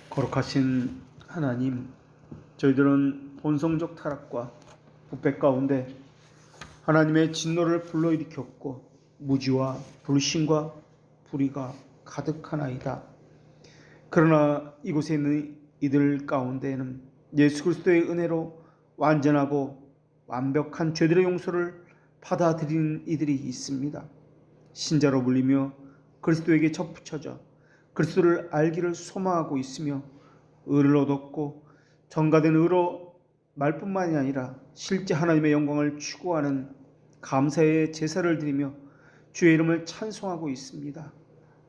거룩하신 하나님, 저희들은 본성적 타락과 부패 가운데 하나님의 진노를 불러일으켰고 무지와 불신과 불의가 가득하나이다. 그러나 이곳에 있는 이들 가운데에는 예수 그리스도의 은혜로 완전하고 완벽한 죄들의 용서를 받아들이는 이들이 있습니다. 신자로 불리며 그리스도에게 접붙여져 그리스도를 알기를 소망하고 있으며 의를 얻었고 전가된 의로 말뿐만이 아니라 실제 하나님의 영광을 추구하는 감사의 제사를 드리며 주의 이름을 찬송하고 있습니다.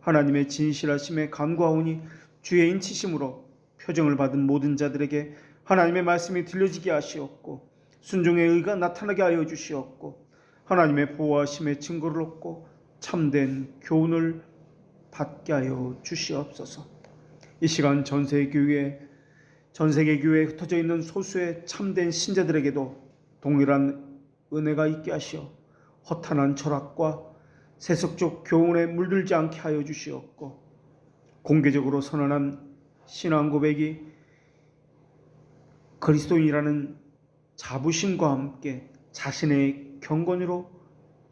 하나님의 진실하심에 간구하오니 주의 인치심으로 표정을 받은 모든 자들에게 하나님의 말씀이 들려지게 하시옵고 순종의 의가 나타나게 하여 주시옵고 하나님의 보호하심의 증거를 얻고 참된 교훈을 받게 하여 주시옵소서. 이 시간 전 세계 교회에 흩어져 있는 소수의 참된 신자들에게도 동일한 은혜가 있게 하시어 허탄한 철학과 세속적 교훈에 물들지 않게 하여 주시옵고 공개적으로 선언한 신앙 고백이 그리스도인이라는 자부심과 함께 자신의 경건으로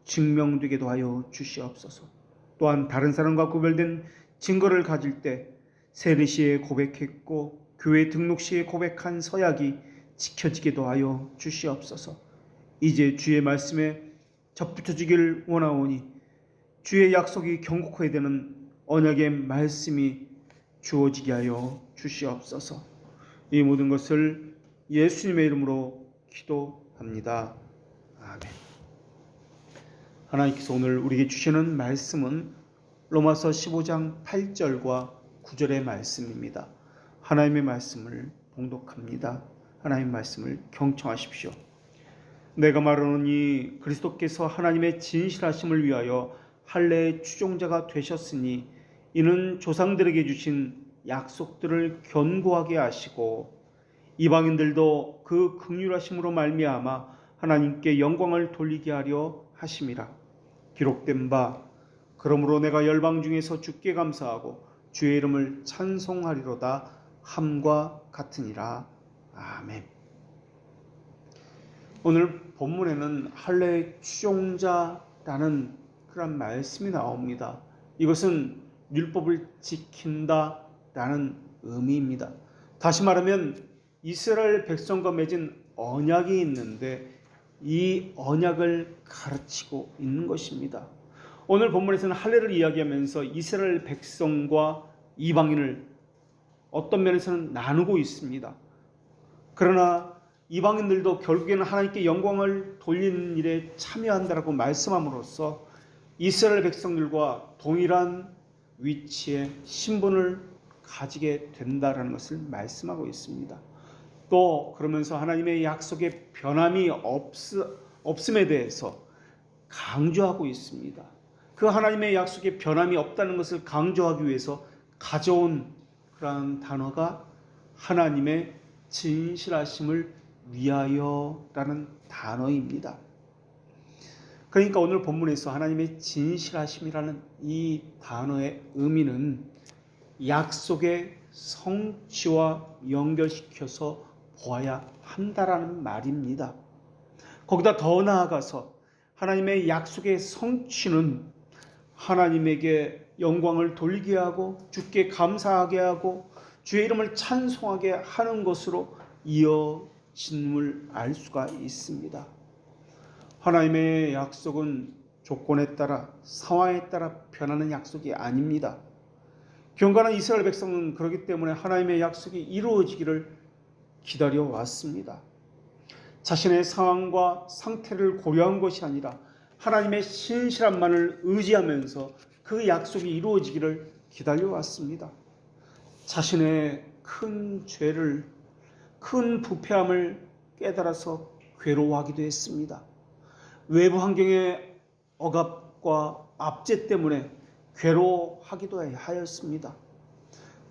증명되게도 하여 주시옵소서. 또한 다른 사람과 구별된 증거를 가질 때 세례 시에 고백했고 교회 등록 시에 고백한 서약이 지켜지게도 하여 주시옵소서. 이제 주의 말씀에 접붙여지길 원하오니 주의 약속이 경고해야 되는 언약의 말씀이 주어지게 하여 주시옵소서. 이 모든 것을 예수님의 이름으로 기도합니다. 아멘. 하나님께서 오늘 우리에게 주시는 말씀은 로마서 15장 8절과 9절의 말씀입니다. 하나님의 말씀을 봉독합니다. 하나님의 말씀을 경청하십시오. 내가 말하노니 그리스도께서 하나님의 진실하심을 위하여 할례의 추종자가 되셨으니 이는 조상들에게 주신 약속들을 견고하게 하시고 이방인들도 그 긍휼하심으로 말미암아 하나님께 영광을 돌리게 하려 하심이라. 기록된 바 그러므로 내가 열방 중에서 주께 감사하고 주의 이름을 찬송하리로다 함과 같으니라. 아멘. 오늘 본문에는 할례의 추종자라는 그런 말씀이 나옵니다. 이것은 율법을 지킨다라는 의미입니다. 다시 말하면 이스라엘 백성과 맺은 언약이 있는데 이 언약을 가르치고 있는 것입니다. 오늘 본문에서는 할례를 이야기하면서 이스라엘 백성과 이방인을 어떤 면에서는 나누고 있습니다. 그러나 이방인들도 결국에는 하나님께 영광을 돌리는 일에 참여한다라고 말씀함으로써 이스라엘 백성들과 동일한 위치의 신분을 가지게 된다라는 것을 말씀하고 있습니다. 또 그러면서 하나님의 약속의 변함이 없음에 대해서 강조하고 있습니다. 그 하나님의 약속의 변함이 없다는 것을 강조하기 위해서 가져온 그러한 단어가 하나님의 진실하심을 위하여라는 단어입니다. 그러니까 오늘 본문에서 하나님의 진실하심이라는 이 단어의 의미는 약속의 성취와 연결시켜서 보아야 한다라는 말입니다. 거기다 더 나아가서 하나님의 약속의 성취는 하나님에게 영광을 돌리게 하고 주께 감사하게 하고 주의 이름을 찬송하게 하는 것으로 이어짐을 알 수가 있습니다. 하나님의 약속은 조건에 따라 상황에 따라 변하는 약속이 아닙니다. 경건한 이스라엘 백성은 그렇기 때문에 하나님의 약속이 이루어지기를 기다려왔습니다. 자신의 상황과 상태를 고려한 것이 아니라 하나님의 신실함만을 의지하면서 그 약속이 이루어지기를 기다려왔습니다. 자신의 큰 죄를, 큰 부패함을 깨달아서 괴로워하기도 했습니다. 외부 환경의 억압과 압제 때문에 괴로워하기도 하였습니다.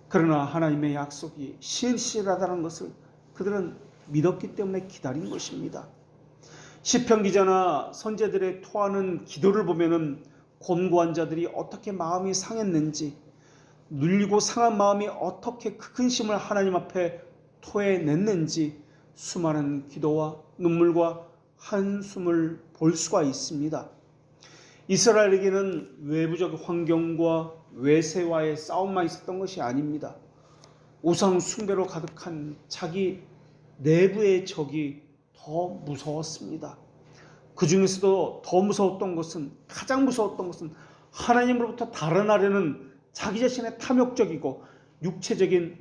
그러나 하나님의 약속이 신실하다는 것을 그들은 믿었기 때문에 기다린 것입니다. 시편 기자나 선지자들의 토하는 기도를 보면은 곤고한 자들이 어떻게 마음이 상했는지 눌리고 상한 마음이 어떻게 그 근심을 하나님 앞에 토해냈는지 수많은 기도와 눈물과 한숨을 볼 수가 있습니다. 이스라엘에게는 외부적 환경과 외세와의 싸움만 있었던 것이 아닙니다. 우상 숭배로 가득한 자기 내부의 적이 더 무서웠습니다. 그 중에서도 더 무서웠던 것은, 가장 무서웠던 것은 하나님으로부터 달아나려는 자기 자신의 탐욕적이고 육체적인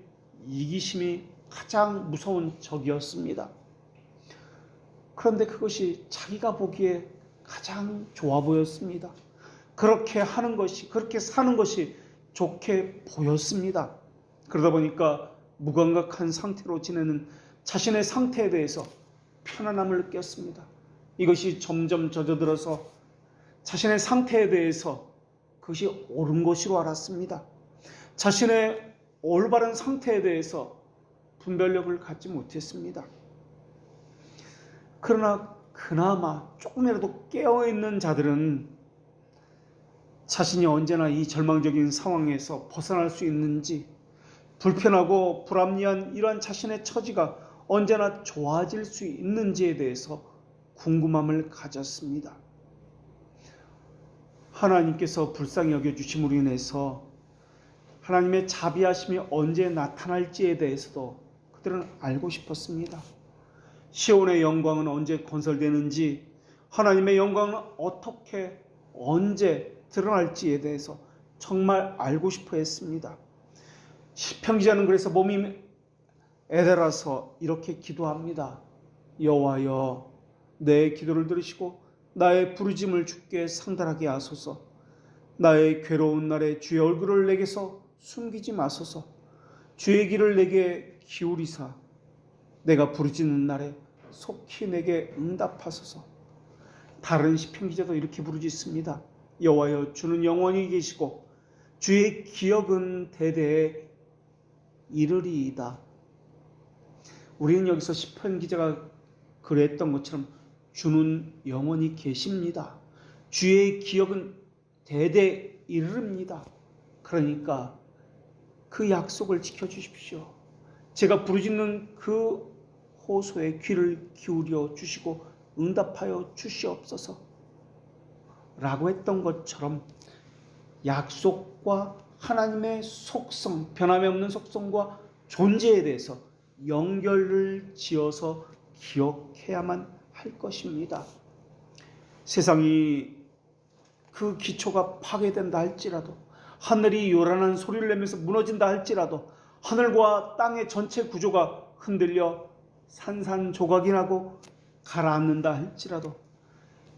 이기심이 가장 무서운 적이었습니다. 그런데 그것이 자기가 보기에 가장 좋아 보였습니다. 그렇게 하는 것이, 그렇게 사는 것이 좋게 보였습니다. 그러다 보니까 무감각한 상태로 지내는 자신의 상태에 대해서 편안함을 느꼈습니다. 이것이 점점 젖어들어서 자신의 상태에 대해서 그것이 옳은 것으로 알았습니다. 자신의 올바른 상태에 대해서 분별력을 갖지 못했습니다. 그러나 그나마 조금이라도 깨어있는 자들은 자신이 언제나 이 절망적인 상황에서 벗어날 수 있는지, 불편하고 불합리한 이러한 자신의 처지가 언제나 좋아질 수 있는지에 대해서 궁금함을 가졌습니다. 하나님께서 불쌍히 여겨주심으로 인해서 하나님의 자비하심이 언제 나타날지에 대해서도 그들은 알고 싶었습니다. 시온의 영광은 언제 건설되는지, 하나님의 영광은 어떻게 언제 드러날지에 대해서 정말 알고 싶어 했습니다. 시편 기자는 그래서 몸이 애달아서 이렇게 기도합니다. 여호와여, 내 기도를 들으시고 나의 부르짐을 주께 상달하게 하소서. 나의 괴로운 날에 주의 얼굴을 내게서 숨기지 마소서. 주의 길을 내게 기울이사 내가 부르짖는 날에 속히 내게 응답하소서. 다른 시편 기자도 이렇게 부르짖습니다. 여호와여, 주는 영원히 계시고 주의 기억은 대대에 이르리이다. 우리는 여기서 시편 기자가 그랬던 것처럼 주는 영원히 계십니다. 주의 기억은 대대에 이르릅니다. 그러니까 그 약속을 지켜주십시오. 제가 부르짖는 그 호소에 귀를 기울여 주시고 응답하여 주시옵소서 라고 했던 것처럼 약속과 하나님의 속성, 변함이 없는 속성과 존재에 대해서 연결을 지어서 기억해야만 할 것입니다. 세상이 그 기초가 파괴된다 할지라도, 하늘이 요란한 소리를 내면서 무너진다 할지라도, 하늘과 땅의 전체 구조가 흔들려 산산조각이 나고 가라앉는다 할지라도,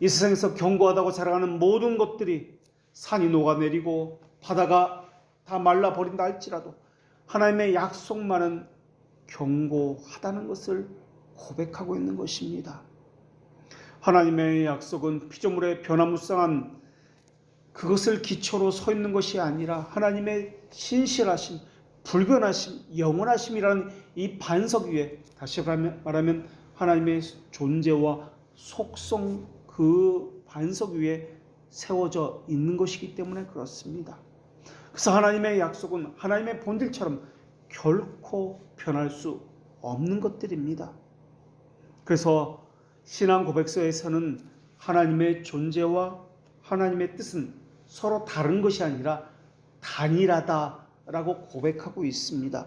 이 세상에서 견고하다고 자랑하는 모든 것들이 산이 녹아내리고 바다가 다 말라버린다 할지라도 하나님의 약속만은 견고하다는 것을 고백하고 있는 것입니다. 하나님의 약속은 피조물의 변화무쌍한 그것을 기초로 서 있는 것이 아니라 하나님의 신실하심, 불변하심, 영원하심이라는 이 반석 위에, 다시 말하면 하나님의 존재와 속성, 그 반석 위에 세워져 있는 것이기 때문에 그렇습니다. 그래서 하나님의 약속은 하나님의 본질처럼 결코 변할 수 없는 것들입니다. 그래서 신앙 고백서에서는 하나님의 존재와 하나님의 뜻은 서로 다른 것이 아니라 단일하다라고 고백하고 있습니다.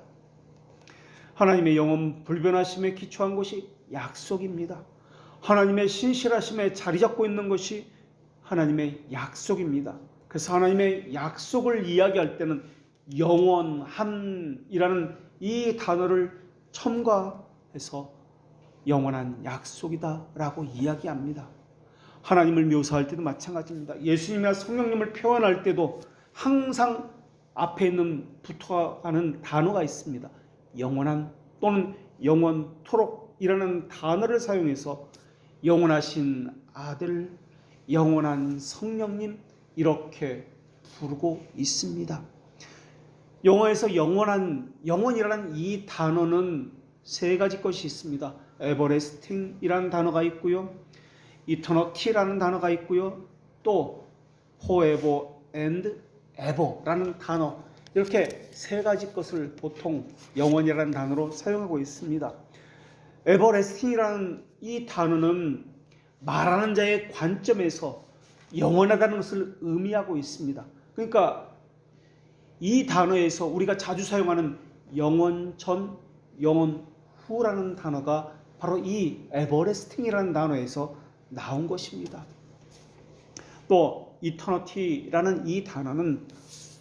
하나님의 영원 불변하심에 기초한 것이 약속입니다. 하나님의 신실하심에 자리 잡고 있는 것이 하나님의 약속입니다. 그래서 하나님의 약속을 이야기할 때는 영원함이라는 이 단어를 첨가해서 영원한 약속이다 라고 이야기합니다. 하나님을 묘사할 때도 마찬가지입니다. 예수님이나 성령님을 표현할 때도 항상 앞에 있는 붙어가는 단어가 있습니다. 영원한 또는 영원토록이라는 단어를 사용해서 영원하신 아들, 영원한 성령님 이렇게 부르고 있습니다. 영어에서 영원이라는 이 단어는 세 가지 것이 있습니다. 에버레스팅이라는 단어가 있고요, 이터너티라는 단어가 있고요, 또 forever and ever라는 단어, 이렇게 세 가지 것을 보통 영원이라는 단어로 사용하고 있습니다. 에버레스팅이라는 이 단어는 말하는 자의 관점에서 영원하다는 것을 의미하고 있습니다. 그러니까 이 단어에서 우리가 자주 사용하는 영원 전, 영원 후라는 단어가 바로 이 에버레스팅이라는 단어에서 나온 것입니다. 또 이터너티라는 이 단어는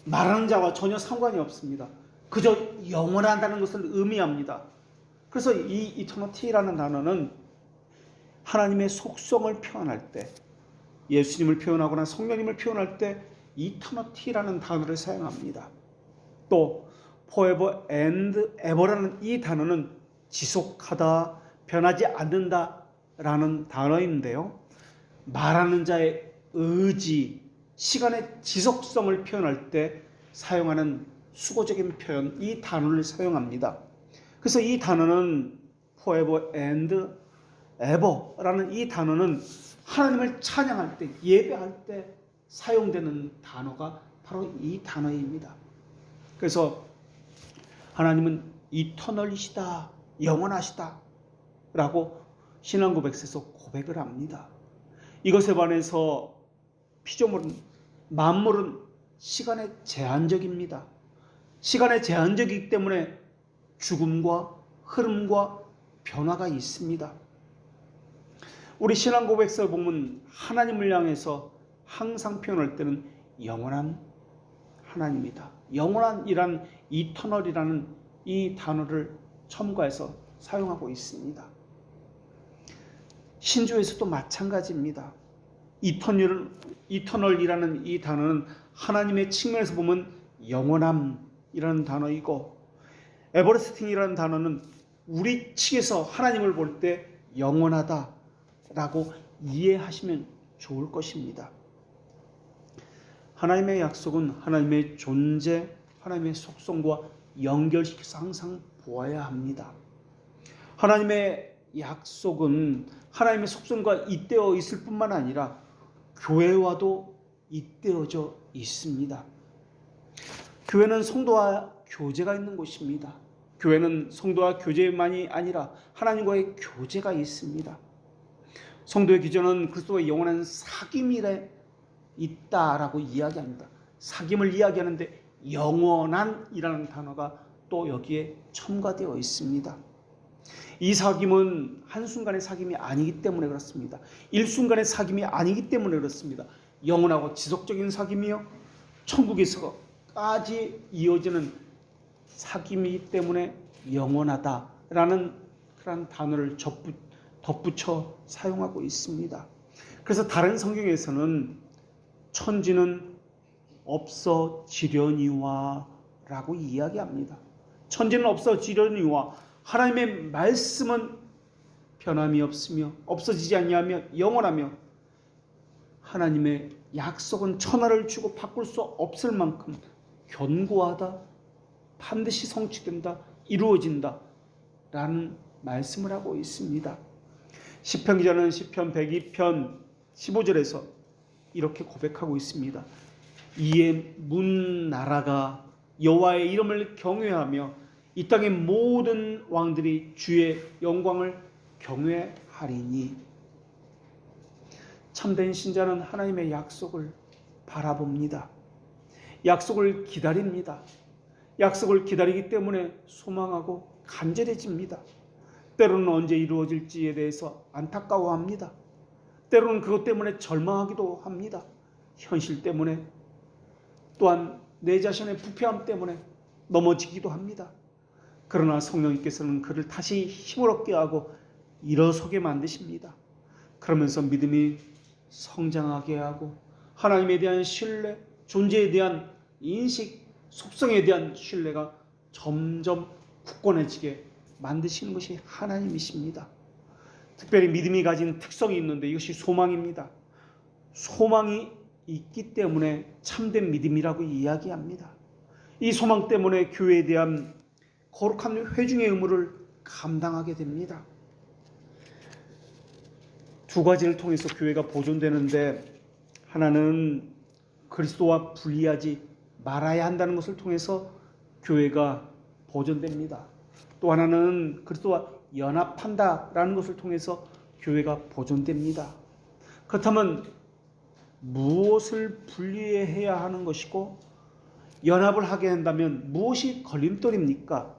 말하는 자와 전혀 상관이 없습니다. 그저 영원하다는 것을 의미합니다. 그래서 이 이터너티라는 단어는 하나님의 속성을 표현할 때, 예수님을 표현하거나 성령님을 표현할 때 이터너티라는 단어를 사용합니다. 또 forever and ever라는 이 단어는 지속하다, 변하지 않는다라는 단어인데요. 말하는 자의 의지, 시간의 지속성을 표현할 때 사용하는 수고적인 표현, 이 단어를 사용합니다. 그래서 이 단어는 forever and ever라는 이 단어는 하나님을 찬양할 때, 예배할 때 사용되는 단어가 바로 이 단어입니다. 그래서 하나님은 이터널이시다, 영원하시다 라고 신앙 고백에서 고백을 합니다. 이것에 반해서 피조물은, 만물은 시간에 제한적입니다. 시간에 제한적이기 때문에 죽음과 흐름과 변화가 있습니다. 우리 신앙 고백서 보면 하나님을 향해서 항상 표현할 때는 영원한 하나님이다. 영원한이란 이터널이라는 이 단어를 첨가해서 사용하고 있습니다. 신조에서도 마찬가지입니다. 이터널이라는 이 단어는 하나님의 측면에서 보면 영원함이라는 단어이고, 에버레스팅이라는 단어는 우리 측에서 하나님을 볼 때 영원하다라고 이해하시면 좋을 것입니다. 하나님의 약속은 하나님의 존재, 하나님의 속성과 연결시켜서 항상 보아야 합니다. 하나님의 약속은 하나님의 속성과 잇대어 있을 뿐만 아니라 교회와도 잇대어져 있습니다. 교회는 성도와 교제가 있는 곳입니다. 교회는 성도와 교제만이 아니라 하나님과의 교제가 있습니다. 성도의 기준은 그리스도의 영원한 사귐일에 있다라고 이야기합니다. 사귐을 이야기하는데 영원한이라는 단어가 또 여기에 첨가되어 있습니다. 이 사귐은 한순간의 사귐이 아니기 때문에 그렇습니다. 일순간의 사귐이 아니기 때문에 그렇습니다. 영원하고 지속적인 사귐이요, 천국에서까지 이어지는 사귐이기 때문에 영원하다라는 그런 단어를 덧붙여 사용하고 있습니다. 그래서 다른 성경에서는 천지는 없어지려니와 라고 이야기합니다. 천지는 없어지려니와, 하나님의 말씀은 변함이 없으며 없어지지 아니하며 영원하며, 하나님의 약속은 천하를 주고 바꿀 수 없을 만큼 견고하다, 반드시 성취된다, 이루어진다 라는 말씀을 하고 있습니다. 시편 기자는 시편 102편 15절에서 이렇게 고백하고 있습니다. 이에 문 나라가 여호와의 이름을 경외하며 이 땅의 모든 왕들이 주의 영광을 경외하리니. 참된 신자는 하나님의 약속을 바라봅니다. 약속을 기다립니다. 약속을 기다리기 때문에 소망하고 간절해집니다. 때로는 언제 이루어질지에 대해서 안타까워합니다. 때로는 그것 때문에 절망하기도 합니다. 현실 때문에, 또한 내 자신의 부패함 때문에 넘어지기도 합니다. 그러나 성령님께서는 그를 다시 힘을 얻게 하고 일어서게 만드십니다. 그러면서 믿음이 성장하게 하고 하나님에 대한 신뢰, 존재에 대한 인식, 속성에 대한 신뢰가 점점 굳건해지게 만드시는 것이 하나님이십니다. 특별히 믿음이 가진 특성이 있는데 이것이 소망입니다. 소망이 있기 때문에 참된 믿음이라고 이야기합니다. 이 소망 때문에 교회에 대한 거룩한 회중의 의무를 감당하게 됩니다. 두 가지를 통해서 교회가 보존되는데, 하나는 그리스도와 분리하지 말아야 한다는 것을 통해서 교회가 보존됩니다. 또 하나는 그리스도와 연합한다라는 것을 통해서 교회가 보존됩니다. 그렇다면 무엇을 분리해야 하는 것이고 연합을 하게 한다면 무엇이 걸림돌입니까?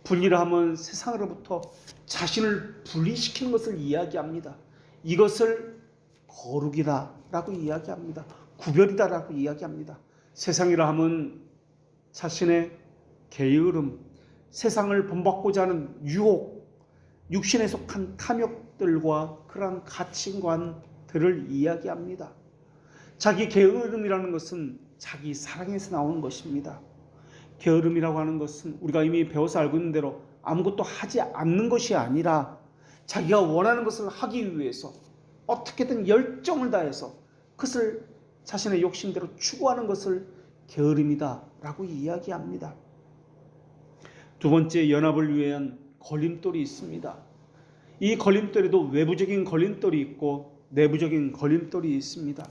분리를 하면 세상으로부터 자신을 분리시키는 것을 이야기합니다. 이것을 거룩이다라고 이야기합니다. 구별이다라고 이야기합니다. 세상이라 하면 자신의 게으름, 세상을 본받고자 하는 유혹, 육신에 속한 탐욕들과 그러한 가치관들을 이야기합니다. 자기 게으름이라는 것은 자기 사랑에서 나오는 것입니다. 게으름이라고 하는 것은 우리가 이미 배워서 알고 있는 대로 아무것도 하지 않는 것이 아니라 자기가 원하는 것을 하기 위해서 어떻게든 열정을 다해서 그것을 자신의 욕심대로 추구하는 것을 게으름이다라고 이야기합니다. 두 번째, 연합을 위한 걸림돌이 있습니다. 이 걸림돌에도 외부적인 걸림돌이 있고 내부적인 걸림돌이 있습니다.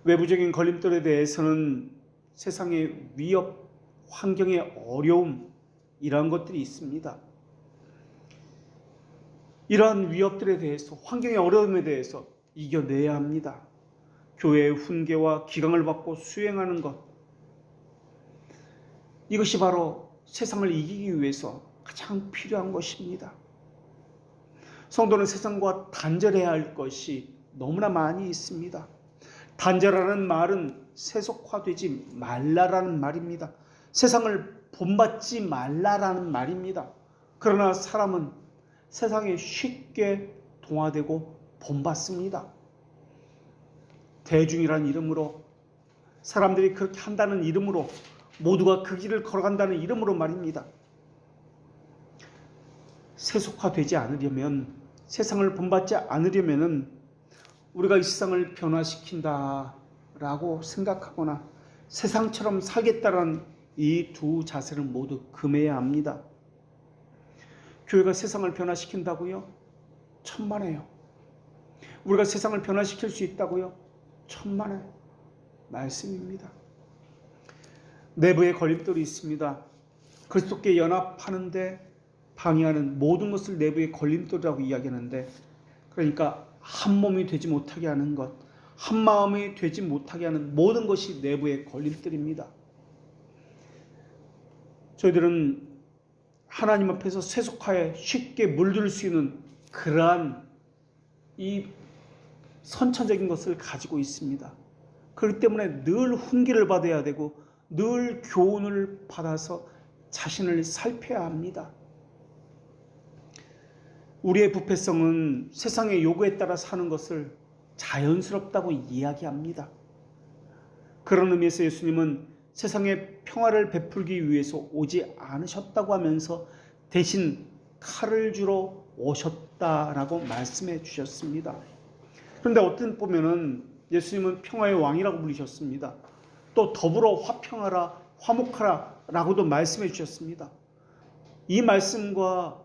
외부적인 걸림돌에 대해서는 세상의 위협, 환경의 어려움, 이러한 것들이 있습니다. 이러한 위협들에 대해서, 환경의 어려움에 대해서 이겨내야 합니다. 교회의 훈계와 기강을 받고 수행하는 것, 이것이 바로 세상을 이기기 위해서 가장 필요한 것입니다. 성도는 세상과 단절해야 할 것이 너무나 많이 있습니다. 단절하는 말은 세속화되지 말라라는 말입니다. 세상을 본받지 말라라는 말입니다. 그러나 사람은 세상에 쉽게 동화되고 본받습니다. 대중이라는 이름으로, 사람들이 그렇게 한다는 이름으로, 모두가 그 길을 걸어간다는 이름으로 말입니다. 세속화되지 않으려면, 세상을 본받지 않으려면 우리가 이 세상을 변화시킨다라고 생각하거나 세상처럼 살겠다라는 이 두 자세를 모두 금해야 합니다. 교회가 세상을 변화시킨다고요? 천만에요. 우리가 세상을 변화시킬 수 있다고요? 천만의 말씀입니다. 내부에 걸림돌이 있습니다. 그리스도께 연합하는데 방해하는 모든 것을 내부의 걸림돌이라고 이야기하는데, 그러니까 한 몸이 되지 못하게 하는 것, 한 마음이 되지 못하게 하는 모든 것이 내부의 걸림돌입니다. 저희들은 하나님 앞에서 세속화에 쉽게 물들 수 있는 그러한 이 선천적인 것을 가지고 있습니다. 그렇기 때문에 늘 훈계를 받아야 되고 늘 교훈을 받아서 자신을 살펴야 합니다. 우리의 부패성은 세상의 요구에 따라 사는 것을 자연스럽다고 이야기합니다. 그런 의미에서 예수님은 세상에 평화를 베풀기 위해서 오지 않으셨다고 하면서 대신 칼을 주러 오셨다라고 말씀해 주셨습니다. 그런데 어떤 보면은 예수님은 평화의 왕이라고 부르셨습니다. 또 더불어 화평하라, 화목하라 라고도 말씀해 주셨습니다. 이 말씀과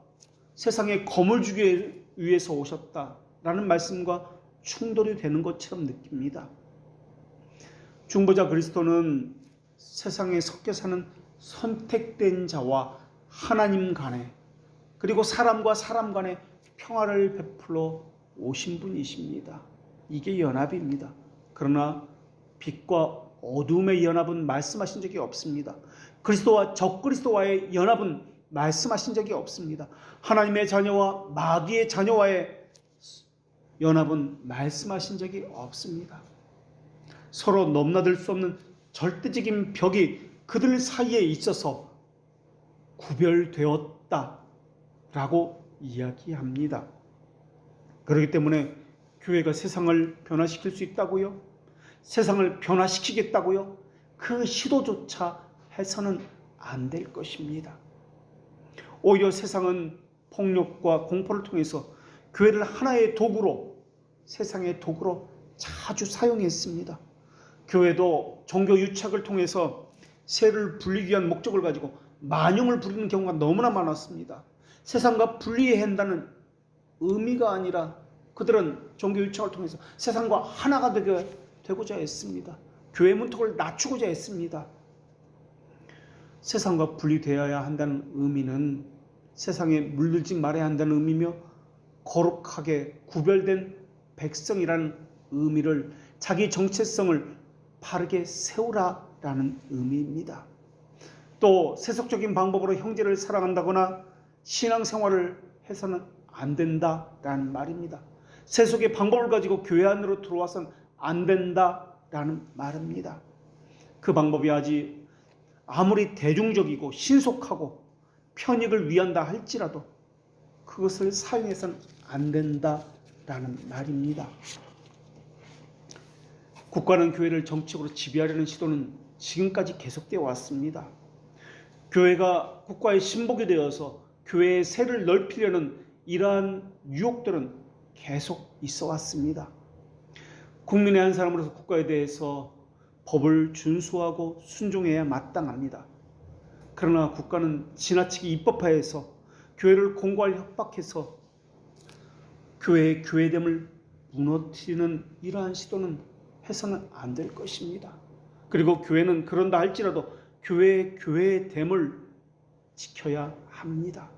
세상에 검을 주기 위해서 오셨다라는 말씀과 충돌이 되는 것처럼 느낍니다. 중보자 그리스도는 세상에 섞여 사는 선택된 자와 하나님 간에, 그리고 사람과 사람 간에 평화를 베풀어 오신 분이십니다. 이게 연합입니다. 그러나 빛과 어둠의 연합은 말씀하신 적이 없습니다. 그리스도와 적그리스도와의 연합은 말씀하신 적이 없습니다. 하나님의 자녀와 마귀의 자녀와의 연합은 말씀하신 적이 없습니다. 서로 넘나들 수 없는 절대적인 벽이 그들 사이에 있어서 구별되었다라고 이야기합니다. 그렇기 때문에 교회가 세상을 변화시킬 수 있다고요? 세상을 변화시키겠다고요? 그 시도조차 해서는 안 될 것입니다. 오히려 세상은 폭력과 공포를 통해서 교회를 하나의 도구로, 세상의 도구로 자주 사용했습니다. 교회도 종교 유착을 통해서 세를 불리기 위한 목적을 가지고 만용을 부리는 경우가 너무나 많았습니다. 세상과 분리해야 한다는 의미가 아니라 그들은 종교 유착을 통해서 세상과 하나가 되고자 했습니다. 교회 문턱을 낮추고자 했습니다. 세상과 분리되어야 한다는 의미는 세상에 물들지 말아야 한다는 의미며 거룩하게 구별된 백성이라는 의미를, 자기 정체성을 바르게 세우라라는 의미입니다. 또 세속적인 방법으로 형제를 사랑한다거나 신앙생활을 해서는 안 된다라는 말입니다. 세속의 방법을 가지고 교회 안으로 들어와서는 안 된다라는 말입니다. 그 방법이 아무리 대중적이고 신속하고 편익을 위한다 할지라도 그것을 사용해서는 안 된다라는 말입니다. 국가는 교회를 정치적으로 지배하려는 시도는 지금까지 계속되어 왔습니다. 교회가 국가의 신복이 되어서 교회의 세를 넓히려는 이러한 유혹들은 계속 있어 왔습니다. 국민의 한 사람으로서 국가에 대해서 법을 준수하고 순종해야 마땅합니다. 그러나 국가는 지나치게 입법화해서 교회를 공고할 협박해서 교회의 교회됨을 무너뜨리는 이러한 시도는 해서는 안 될 것입니다. 그리고 교회는 그런다 할지라도 교회의 교회됨을 지켜야 합니다.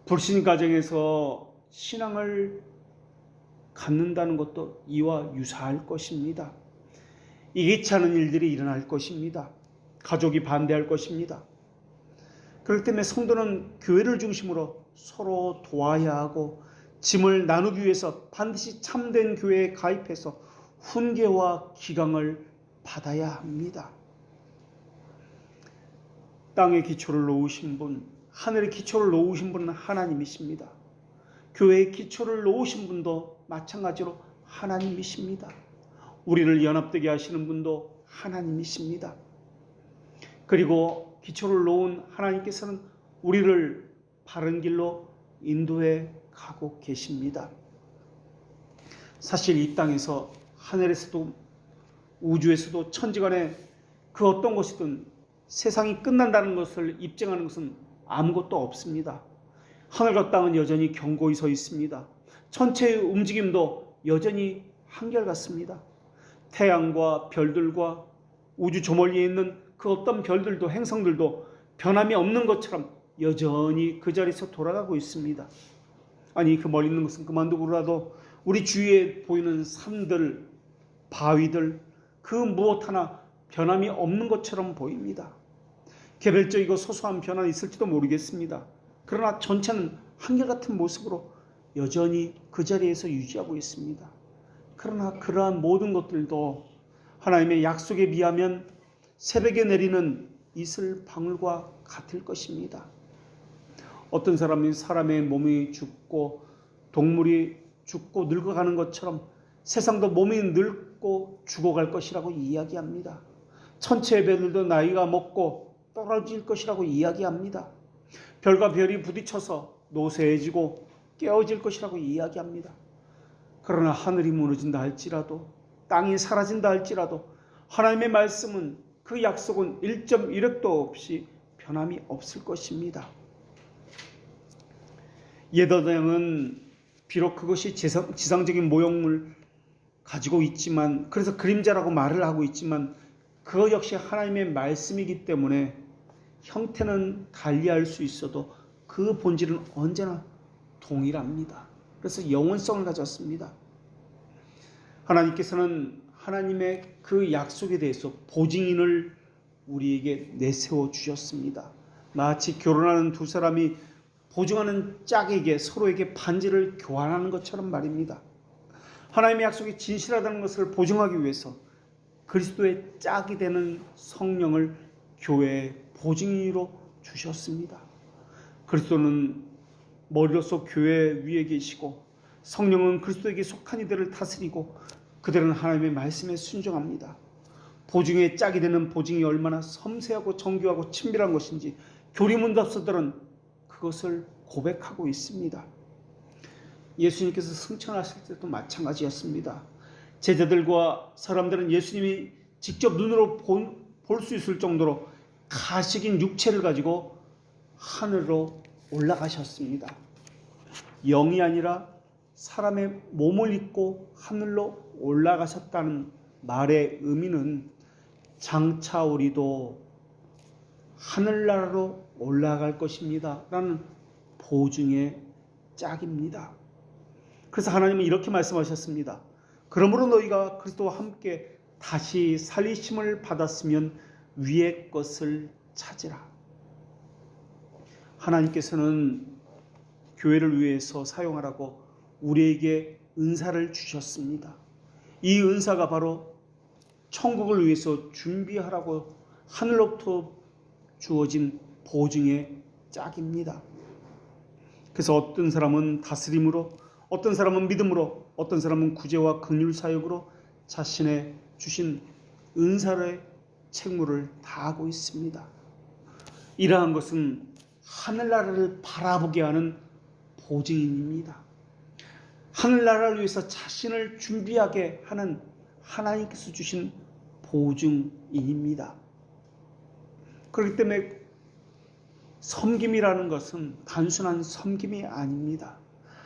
불신 가정에서 신앙을 갖는다는 것도 이와 유사할 것입니다. 이기치 않은 일들이 일어날 것입니다. 가족이 반대할 것입니다. 그렇기 때문에 성도는 교회를 중심으로 서로 도와야 하고 짐을 나누기 위해서 반드시 참된 교회에 가입해서 훈계와 기강을 받아야 합니다. 땅의 기초를 놓으신 분, 하늘의 기초를 놓으신 분은 하나님이십니다. 교회의 기초를 놓으신 분도 마찬가지로 하나님이십니다. 우리를 연합되게 하시는 분도 하나님이십니다. 그리고 기초를 놓은 하나님께서는 우리를 바른 길로 인도해 가고 계십니다. 사실 이 땅에서 하늘에서도 우주에서도 천지간에 그 어떤 것이든 세상이 끝난다는 것을 입증하는 것은 아무것도 없습니다. 하늘과 땅은 여전히 견고히 서 있습니다. 천체의 움직임도 여전히 한결같습니다. 태양과 별들과 우주 저 멀리에 있는 그 어떤 별들도 행성들도 변함이 없는 것처럼 여전히 그 자리에서 돌아가고 있습니다. 아니, 그 멀리 있는 것은 그만두고라도 우리 주위에 보이는 산들, 바위들, 그 무엇 하나 변함이 없는 것처럼 보입니다. 개별적이고 소소한 변화는 있을지도 모르겠습니다. 그러나 전체는 한결같은 모습으로 여전히 그 자리에서 유지하고 있습니다. 그러나 그러한 모든 것들도 하나님의 약속에 비하면 새벽에 내리는 이슬 방울과 같을 것입니다. 어떤 사람이 사람의 몸이 죽고 동물이 죽고 늙어가는 것처럼 세상도 몸이 늙고 죽어갈 것이라고 이야기합니다. 천체의 별들도 나이가 먹고 떨어질 것이라고 이야기합니다. 별과 별이 부딪혀서 노쇠해지고 깨어질 것이라고 이야기합니다. 그러나 하늘이 무너진다 할지라도 땅이 사라진다 할지라도 하나님의 말씀은, 그 약속은 1.1획도 없이 변함이 없을 것입니다. 예더당은 비록 그것이 지상적인 모형을 가지고 있지만, 그래서 그림자라고 말을 하고 있지만 그것 역시 하나님의 말씀이기 때문에 형태는 달리할 수 있어도 그 본질은 언제나 동일합니다. 그래서 영원성을 가졌습니다. 하나님께서는 하나님의 그 약속에 대해서 보증인을 우리에게 내세워 주셨습니다. 마치 결혼하는 두 사람이 보증하는 짝에게 서로에게 반지를 교환하는 것처럼 말입니다. 하나님의 약속이 진실하다는 것을 보증하기 위해서 그리스도의 짝이 되는 성령을 교회의 보증인으로 주셨습니다. 그리스도는 머리로서 교회 위에 계시고 성령은 그리스도에게 속한 이들을 다스리고 그들은 하나님의 말씀에 순종합니다. 보증의 짝이 되는 보증이 얼마나 섬세하고 정교하고 친밀한 것인지 교리문답서들은 그것을 고백하고 있습니다. 예수님께서 승천하실 때도 마찬가지였습니다. 제자들과 사람들은 예수님이 직접 눈으로 볼 수 있을 정도로 가식인 육체를 가지고 하늘로 올라가셨습니다. 영이 아니라 사람의 몸을 입고 하늘로 올라가셨다는 말의 의미는 장차 우리도 하늘나라로 올라갈 것입니다 라는 보증의 짝입니다. 그래서 하나님은 이렇게 말씀하셨습니다. 그러므로 너희가 그리스도와 함께 다시 살리심을 받았으면 위의 것을 찾으라. 하나님께서는 교회를 위해서 사용하라고 우리에게 은사를 주셨습니다. 이 은사가 바로 천국을 위해서 준비하라고 하늘로부터 주어진 보증의 짝입니다. 그래서 어떤 사람은 다스림으로, 어떤 사람은 믿음으로, 어떤 사람은 구제와 긍휼 사역으로 자신의 주신 은사의 책무를 다하고 있습니다. 이러한 것은 하늘나라를 바라보게 하는 보증입니다. 하늘나라를 위해서 자신을 준비하게 하는 하나님께서 주신 보증인입니다. 그렇기 때문에 섬김이라는 것은 단순한 섬김이 아닙니다.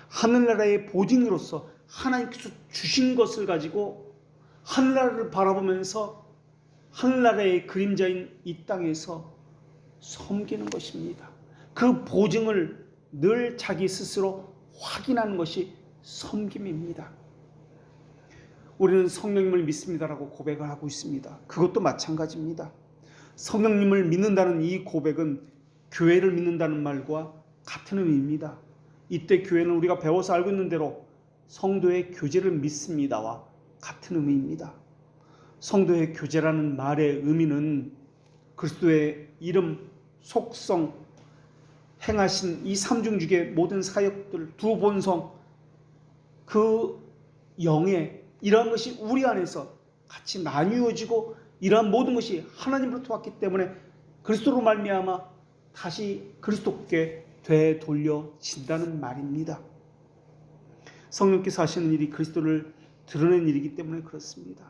하늘나라의 보증으로서 하나님께서 주신 것을 가지고 하늘나라를 바라보면서 하늘나라의 그림자인 이 땅에서 섬기는 것입니다. 그 보증을 늘 자기 스스로 확인하는 것이 섬김입니다. 우리는 성령님을 믿습니다라고 고백을 하고 있습니다. 그것도 마찬가지입니다. 성령님을 믿는다는 이 고백은 교회를 믿는다는 말과 같은 의미입니다. 이때 교회는 우리가 배워서 알고 있는 대로 성도의 교제를 믿습니다와 같은 의미입니다. 성도의 교제라는 말의 의미는 그리스도의 이름, 속성, 행하신 이 삼중직의 모든 사역들, 두 본성, 그 영의 이러한 것이 우리 안에서 같이 나뉘어지고 이러한 모든 것이 하나님으로부터 왔기 때문에 그리스도로 말미암아 다시 그리스도께 되돌려진다는 말입니다. 성령께서 하시는 일이 그리스도를 드러낸 일이기 때문에 그렇습니다.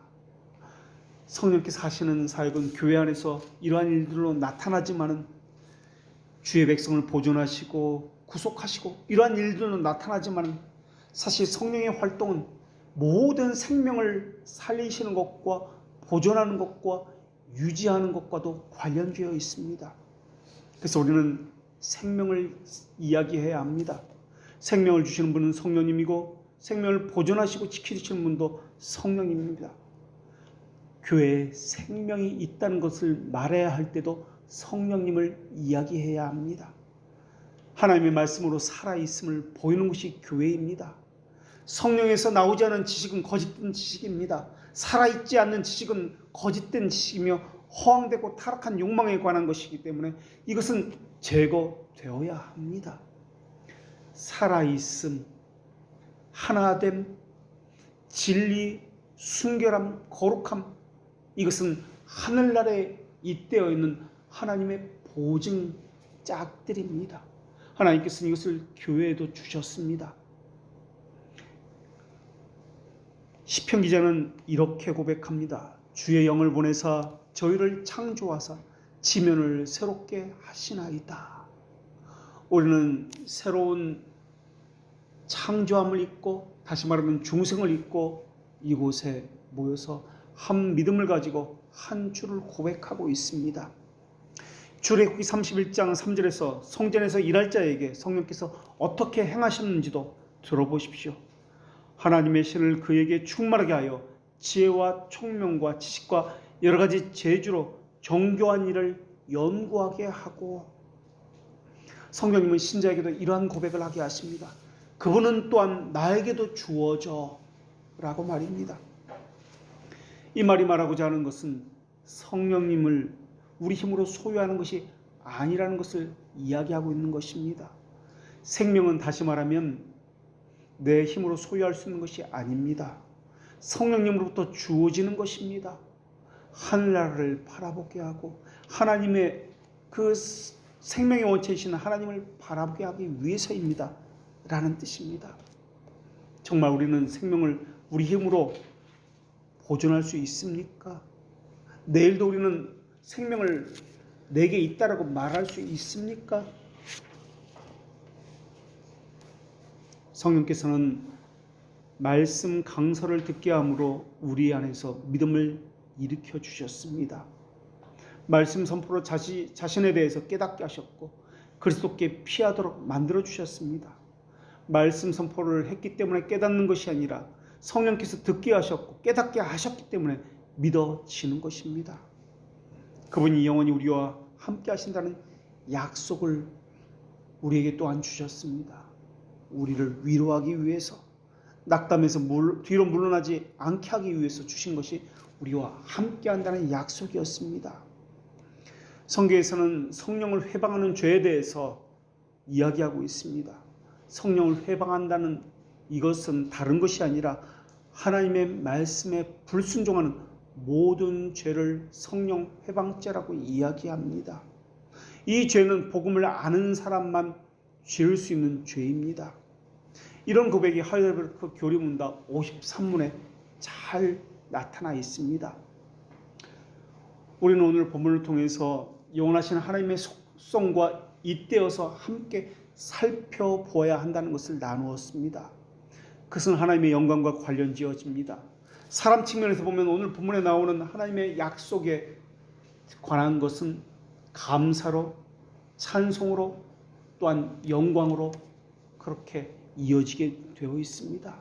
성령께서 하시는 사역은 교회 안에서 이러한 일들로 나타나지만은 주의 백성을 보존하시고 구속하시고 이러한 일들로 나타나지만은 사실 성령의 활동은 모든 생명을 살리시는 것과 보존하는 것과 유지하는 것과도 관련되어 있습니다. 그래서 우리는 생명을 이야기해야 합니다. 생명을 주시는 분은 성령님이고 생명을 보존하시고 지키시는 분도 성령님입니다. 교회에 생명이 있다는 것을 말해야 할 때도 성령님을 이야기해야 합니다. 하나님의 말씀으로 살아있음을 보이는 것이 교회입니다. 성령에서 나오지 않은 지식은 거짓된 지식입니다. 살아있지 않는 지식은 거짓된 지식이며 허황되고 타락한 욕망에 관한 것이기 때문에 이것은 제거되어야 합니다. 살아있음, 하나됨, 진리, 순결함, 거룩함, 이것은 하늘나라에 잇대어 있는 하나님의 보증 짝들입니다. 하나님께서는 이것을 교회에도 주셨습니다. 시편 기자는 이렇게 고백합니다. 주의 영을 보내사 저희를 창조하사 지면을 새롭게 하시나이다. 우리는 새로운 창조함을 입고, 다시 말하면 중생을 입고 이곳에 모여서 한 믿음을 가지고 한 주를 고백하고 있습니다. 출애굽기 31장 3절에서 성전에서 일할 자에게 성령께서 어떻게 행하셨는지도 들어보십시오. 하나님의 신을 그에게 충만하게 하여 지혜와 총명과 지식과 여러 가지 재주로 정교한 일을 연구하게 하고, 성령님은 신자에게도 이러한 고백을 하게 하십니다. 그분은 또한 나에게도 주어져 라고 말입니다. 이 말이 말하고자 하는 것은 성령님을 우리 힘으로 소유하는 것이 아니라는 것을 이야기하고 있는 것입니다. 생명은 다시 말하면 내 힘으로 소유할 수 있는 것이 아닙니다. 성령님으로부터 주어지는 것입니다. 하늘나라를 바라보게 하고 하나님의 그 생명의 원체이신 하나님을 바라보게 하기 위해서입니다 라는 뜻입니다. 정말 우리는 생명을 우리 힘으로 보존할 수 있습니까? 내일도 우리는 생명을 내게 있다라고 말할 수 있습니까? 성령께서는 말씀 강서를 듣게 함으로 우리 안에서 믿음을 일으켜 주셨습니다. 말씀 선포로 자신에 대해서 깨닫게 하셨고 그리스도께 피하도록 만들어 주셨습니다. 말씀 선포를 했기 때문에 깨닫는 것이 아니라 성령께서 듣게 하셨고 깨닫게 하셨기 때문에 믿어지는 것입니다. 그분이 영원히 우리와 함께 하신다는 약속을 우리에게 또한 주셨습니다. 우리를 위로하기 위해서, 낙담해서 뒤로 물러나지 않게 하기 위해서 주신 것이 우리와 함께 한다는 약속이었습니다. 성경에서는 성령을 회방하는 죄에 대해서 이야기하고 있습니다. 성령을 회방한다는 이것은 다른 것이 아니라 하나님의 말씀에 불순종하는 모든 죄를 성령 회방죄라고 이야기합니다. 이 죄는 복음을 아는 사람만 지을 수 있는 죄입니다. 이런 고백이 하이델베르크 교리문답 53문에 잘 나타나 있습니다. 우리는 오늘 본문을 통해서 영원하신 하나님의 속성과 잇대어서 함께 살펴보아야 한다는 것을 나누었습니다. 그것은 하나님의 영광과 관련 지어집니다. 사람 측면에서 보면 오늘 본문에 나오는 하나님의 약속에 관한 것은 감사로, 찬송으로, 또한 영광으로 그렇게 이어지게 되어 있습니다.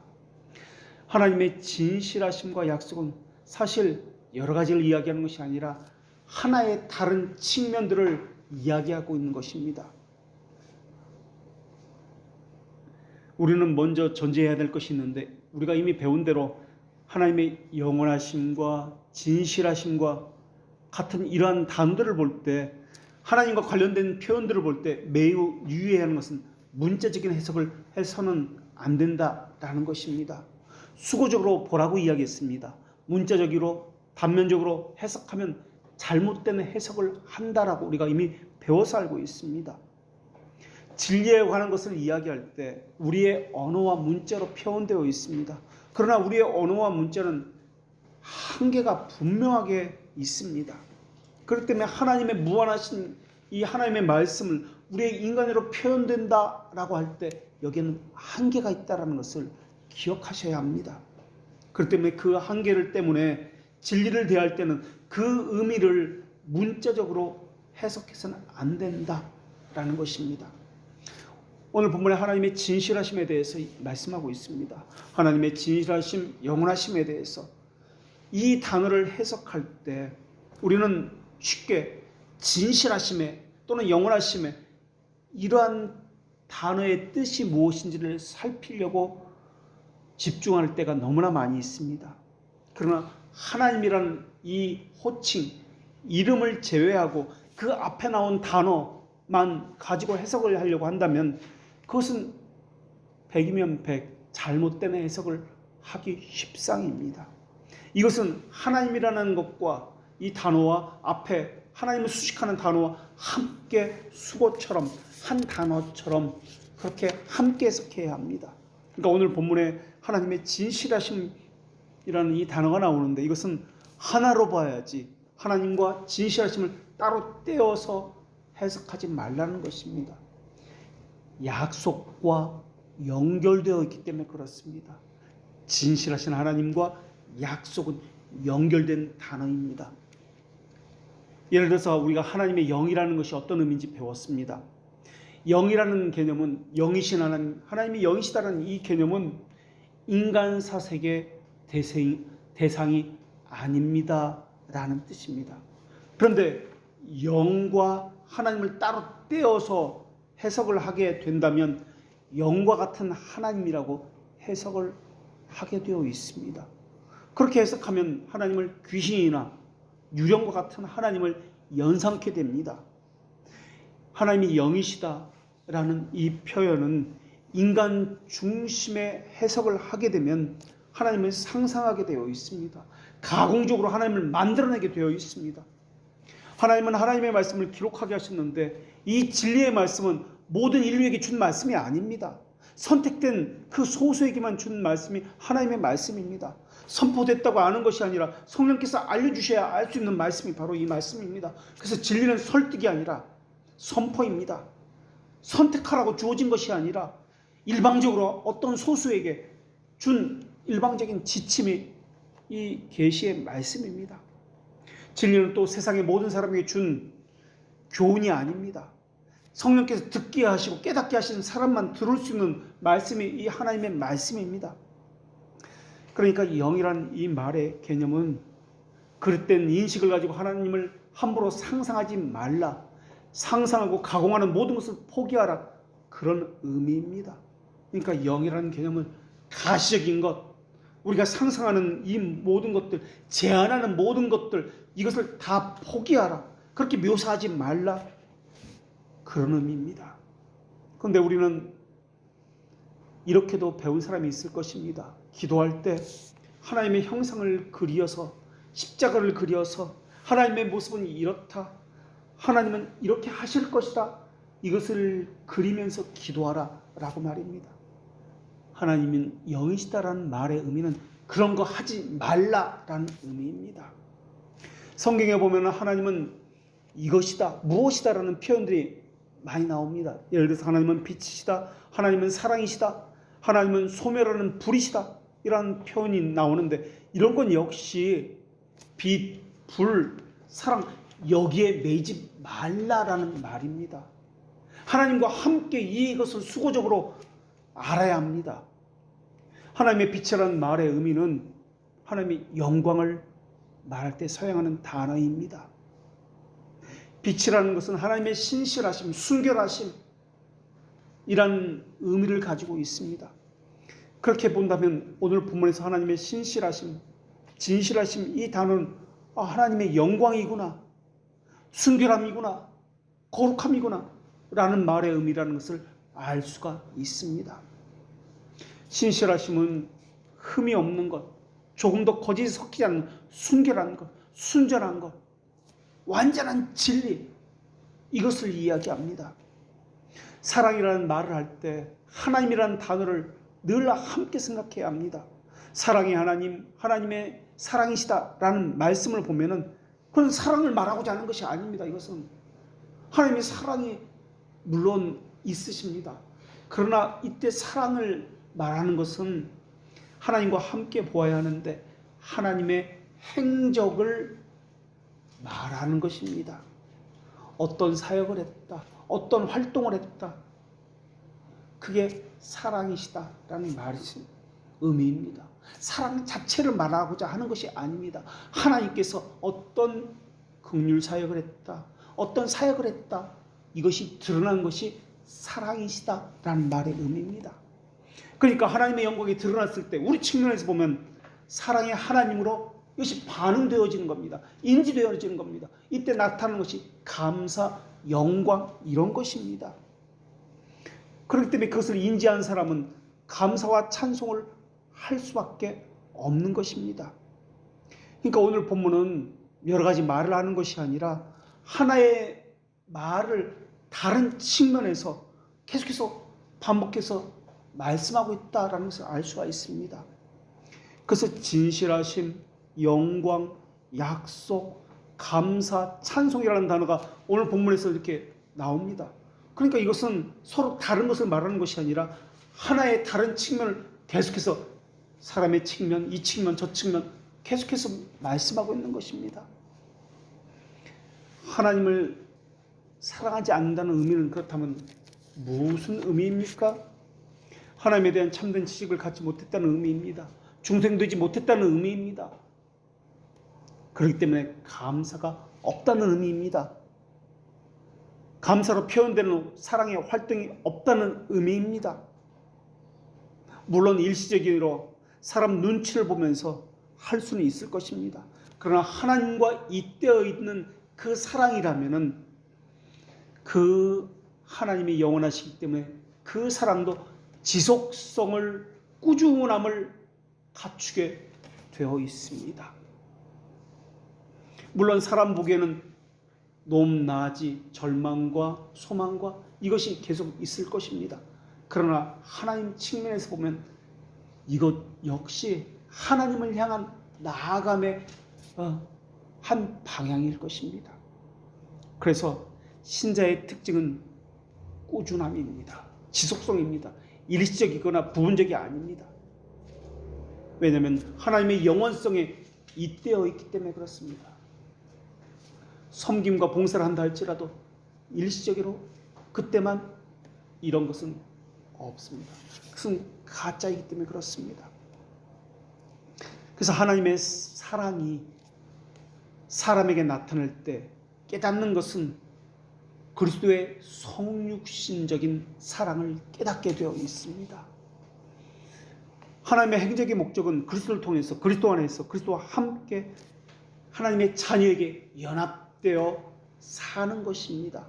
하나님의 진실하심과 약속은 사실 여러 가지를 이야기하는 것이 아니라 하나의 다른 측면들을 이야기하고 있는 것입니다. 우리는 먼저 전제해야 될 것이 있는데 우리가 이미 배운 대로 하나님의 영원하심과 진실하심과 같은 이러한 단어들을 볼 때, 하나님과 관련된 표현들을 볼 때 매우 유의해야 하는 것은 문자적인 해석을 해서는 안 된다라는 것입니다. 수고적으로 보라고 이야기했습니다. 문자적으로 단면적으로 해석하면 잘못된 해석을 한다라고 우리가 이미 배워서 알고 있습니다. 진리에 관한 것을 이야기할 때 우리의 언어와 문자로 표현되어 있습니다. 그러나 우리의 언어와 문자는 한계가 분명하게 있습니다. 그렇기 때문에 하나님의 무한하신 이 하나님의 말씀을 우리의 인간으로 표현된다라고 할 때 여기에는 한계가 있다는 것을 기억하셔야 합니다. 그렇기 때문에 그 한계를 때문에 진리를 대할 때는 그 의미를 문자적으로 해석해서는 안 된다라는 것입니다. 오늘 본문에 하나님의 진실하심에 대해서 말씀하고 있습니다. 하나님의 진실하심, 영원하심에 대해서 이 단어를 해석할 때 우리는 쉽게 진실하심에 또는 영원하심에 이러한 단어의 뜻이 무엇인지를 살피려고 집중할 때가 너무나 많이 있습니다. 그러나 하나님이라는 이 호칭, 이름을 제외하고 그 앞에 나온 단어만 가지고 해석을 하려고 한다면 그것은 100이면 100 잘못된 해석을 하기 십상입니다. 이것은 하나님이라는 것과 이 단어와 앞에 하나님을 수식하는 단어와 함께 수고처럼 한 단어처럼 그렇게 함께 해석해야 합니다. 그러니까 오늘 본문에 하나님의 진실하심이라는 이 단어가 나오는데 이것은 하나로 봐야지 하나님과 진실하심을 따로 떼어서 해석하지 말라는 것입니다. 약속과 연결되어 있기 때문에 그렇습니다. 진실하신 하나님과 약속은 연결된 단어입니다. 예를 들어서 우리가 하나님의 영이라는 것이 어떤 의미인지 배웠습니다. 영이라는 개념은 영이신 하나님, 하나님이 영이시다는 이 개념은 인간 사색의 대상이 아닙니다 라는 뜻입니다. 그런데 영과 하나님을 따로 떼어서 해석을 하게 된다면 영과 같은 하나님이라고 해석을 하게 되어 있습니다. 그렇게 해석하면 하나님을 귀신이나 유령과 같은 하나님을 연상케 됩니다. 하나님이 영이시다라는 이 표현은 인간 중심의 해석을 하게 되면 하나님을 상상하게 되어 있습니다. 가공적으로 하나님을 만들어내게 되어 있습니다. 하나님은 하나님의 말씀을 기록하게 하셨는데 이 진리의 말씀은 모든 인류에게 준 말씀이 아닙니다. 선택된 그 소수에게만 준 말씀이 하나님의 말씀입니다. 선포됐다고 아는 것이 아니라 성령께서 알려주셔야 알 수 있는 말씀이 바로 이 말씀입니다. 그래서 진리는 설득이 아니라 선포입니다. 선택하라고 주어진 것이 아니라 일방적으로 어떤 소수에게 준 일방적인 지침이 이 계시의 말씀입니다. 진리는 또 세상의 모든 사람에게 준 교훈이 아닙니다. 성령께서 듣게 하시고 깨닫게 하시는 사람만 들을 수 있는 말씀이 이 하나님의 말씀입니다. 그러니까 영이란 이 말의 개념은 그릇된 인식을 가지고 하나님을 함부로 상상하지 말라, 상상하고 가공하는 모든 것을 포기하라, 그런 의미입니다. 그러니까 영이라는 개념은 가시적인 것, 우리가 상상하는 이 모든 것들, 제안하는 모든 것들, 이것을 다 포기하라, 그렇게 묘사하지 말라, 그런 의미입니다. 그런데 우리는 이렇게도 배운 사람이 있을 것입니다. 기도할 때 하나님의 형상을 그리어서, 십자가를 그리어서 하나님의 모습은 이렇다, 하나님은 이렇게 하실 것이다, 이것을 그리면서 기도하라 라고 말입니다. 하나님은 영이시다라는 말의 의미는 그런 거 하지 말라라는 의미입니다. 성경에 보면 하나님은 이것이다, 무엇이다라는 표현들이 많이 나옵니다. 예를 들어서 하나님은 빛이시다, 하나님은 사랑이시다, 하나님은 소멸하는 불이시다, 이런 표현이 나오는데, 이런 건 역시 빛, 불, 사랑, 여기에 매이지 말라라는 말입니다. 하나님과 함께 이것을 수고적으로 알아야 합니다. 하나님의 빛이라는 말의 의미는 하나님의 영광을 말할 때 사용하는 단어입니다. 빛이라는 것은 하나님의 신실하심, 순결하심, 이란 의미를 가지고 있습니다. 그렇게 본다면 오늘 본문에서 하나님의 신실하심, 진실하심, 이 단어는 하나님의 영광이구나, 순결함이구나, 거룩함이구나 라는 말의 의미라는 것을 알 수가 있습니다. 신실하심은 흠이 없는 것, 조금도 거짓이 섞이지 않는 순결한 것, 순전한 것, 완전한 진리, 이것을 이야기합니다. 사랑이라는 말을 할 때 하나님이라는 단어를 늘 함께 생각해야 합니다. 사랑의 하나님, 하나님의 사랑이시다라는 말씀을 보면은 그건 사랑을 말하고자 하는 것이 아닙니다. 이것은 하나님의 사랑이 물론 있으십니다. 그러나 이때 사랑을 말하는 것은 하나님과 함께 보아야 하는데 하나님의 행적을 말하는 것입니다. 어떤 사역을 했다, 어떤 활동을 했다, 그게 사랑이시다라는 말이 의미입니다. 사랑 자체를 말하고자 하는 것이 아닙니다. 하나님께서 어떤 긍휼 사역을 했다, 어떤 사역을 했다, 이것이 드러난 것이 사랑이시다라는 말의 의미입니다. 그러니까 하나님의 영광이 드러났을 때 우리 측면에서 보면 사랑의 하나님으로 이것이 반응되어지는 겁니다. 인지되어지는 겁니다. 이때 나타나는 것이 감사, 영광, 이런 것입니다. 그렇기 때문에 그것을 인지한 사람은 감사와 찬송을 할 수밖에 없는 것입니다. 그러니까 오늘 본문은 여러 가지 말을 하는 것이 아니라 하나의 말을 다른 측면에서 계속해서 반복해서 말씀하고 있다는 것을 알 수가 있습니다. 그래서 진실하심, 영광, 약속, 감사, 찬송이라는 단어가 오늘 본문에서 이렇게 나옵니다. 그러니까 이것은 서로 다른 것을 말하는 것이 아니라 하나의 다른 측면을 계속해서 사람의 측면, 이 측면, 저 측면 계속해서 말씀하고 있는 것입니다. 하나님을 사랑하지 않는다는 의미는 그렇다면 무슨 의미입니까? 하나님에 대한 참된 지식을 갖지 못했다는 의미입니다. 중생되지 못했다는 의미입니다. 그렇기 때문에 감사가 없다는 의미입니다. 감사로 표현되는 사랑의 활동이 없다는 의미입니다. 물론 일시적으로 사람 눈치를 보면서 할 수는 있을 것입니다. 그러나 하나님과 잇대어 있는 그 사랑이라면은 그 하나님이 영원하시기 때문에 그 사랑도 지속성을, 꾸준함을 갖추게 되어 있습니다. 물론 사람 보기에는 높낮이, 절망과 소망과 이것이 계속 있을 것입니다. 그러나 하나님 측면에서 보면 이것 역시 하나님을 향한 나아감의 한 방향일 것입니다. 그래서 신자의 특징은 꾸준함입니다. 지속성입니다. 일시적이거나 부분적이 아닙니다. 왜냐하면 하나님의 영원성에 잇대어 있기 때문에 그렇습니다. 섬김과 봉사를 한다 할지라도 일시적으로 그때만 이런 것은 없습니다. 그것은 가짜이기 때문에 그렇습니다. 그래서 하나님의 사랑이 사람에게 나타날 때 깨닫는 것은 그리스도의 성육신적인 사랑을 깨닫게 되어 있습니다. 하나님의 행적의 목적은 그리스도를 통해서 그리스도 안에서 그리스도와 함께 하나님의 자녀에게 연합되어 사는 것입니다.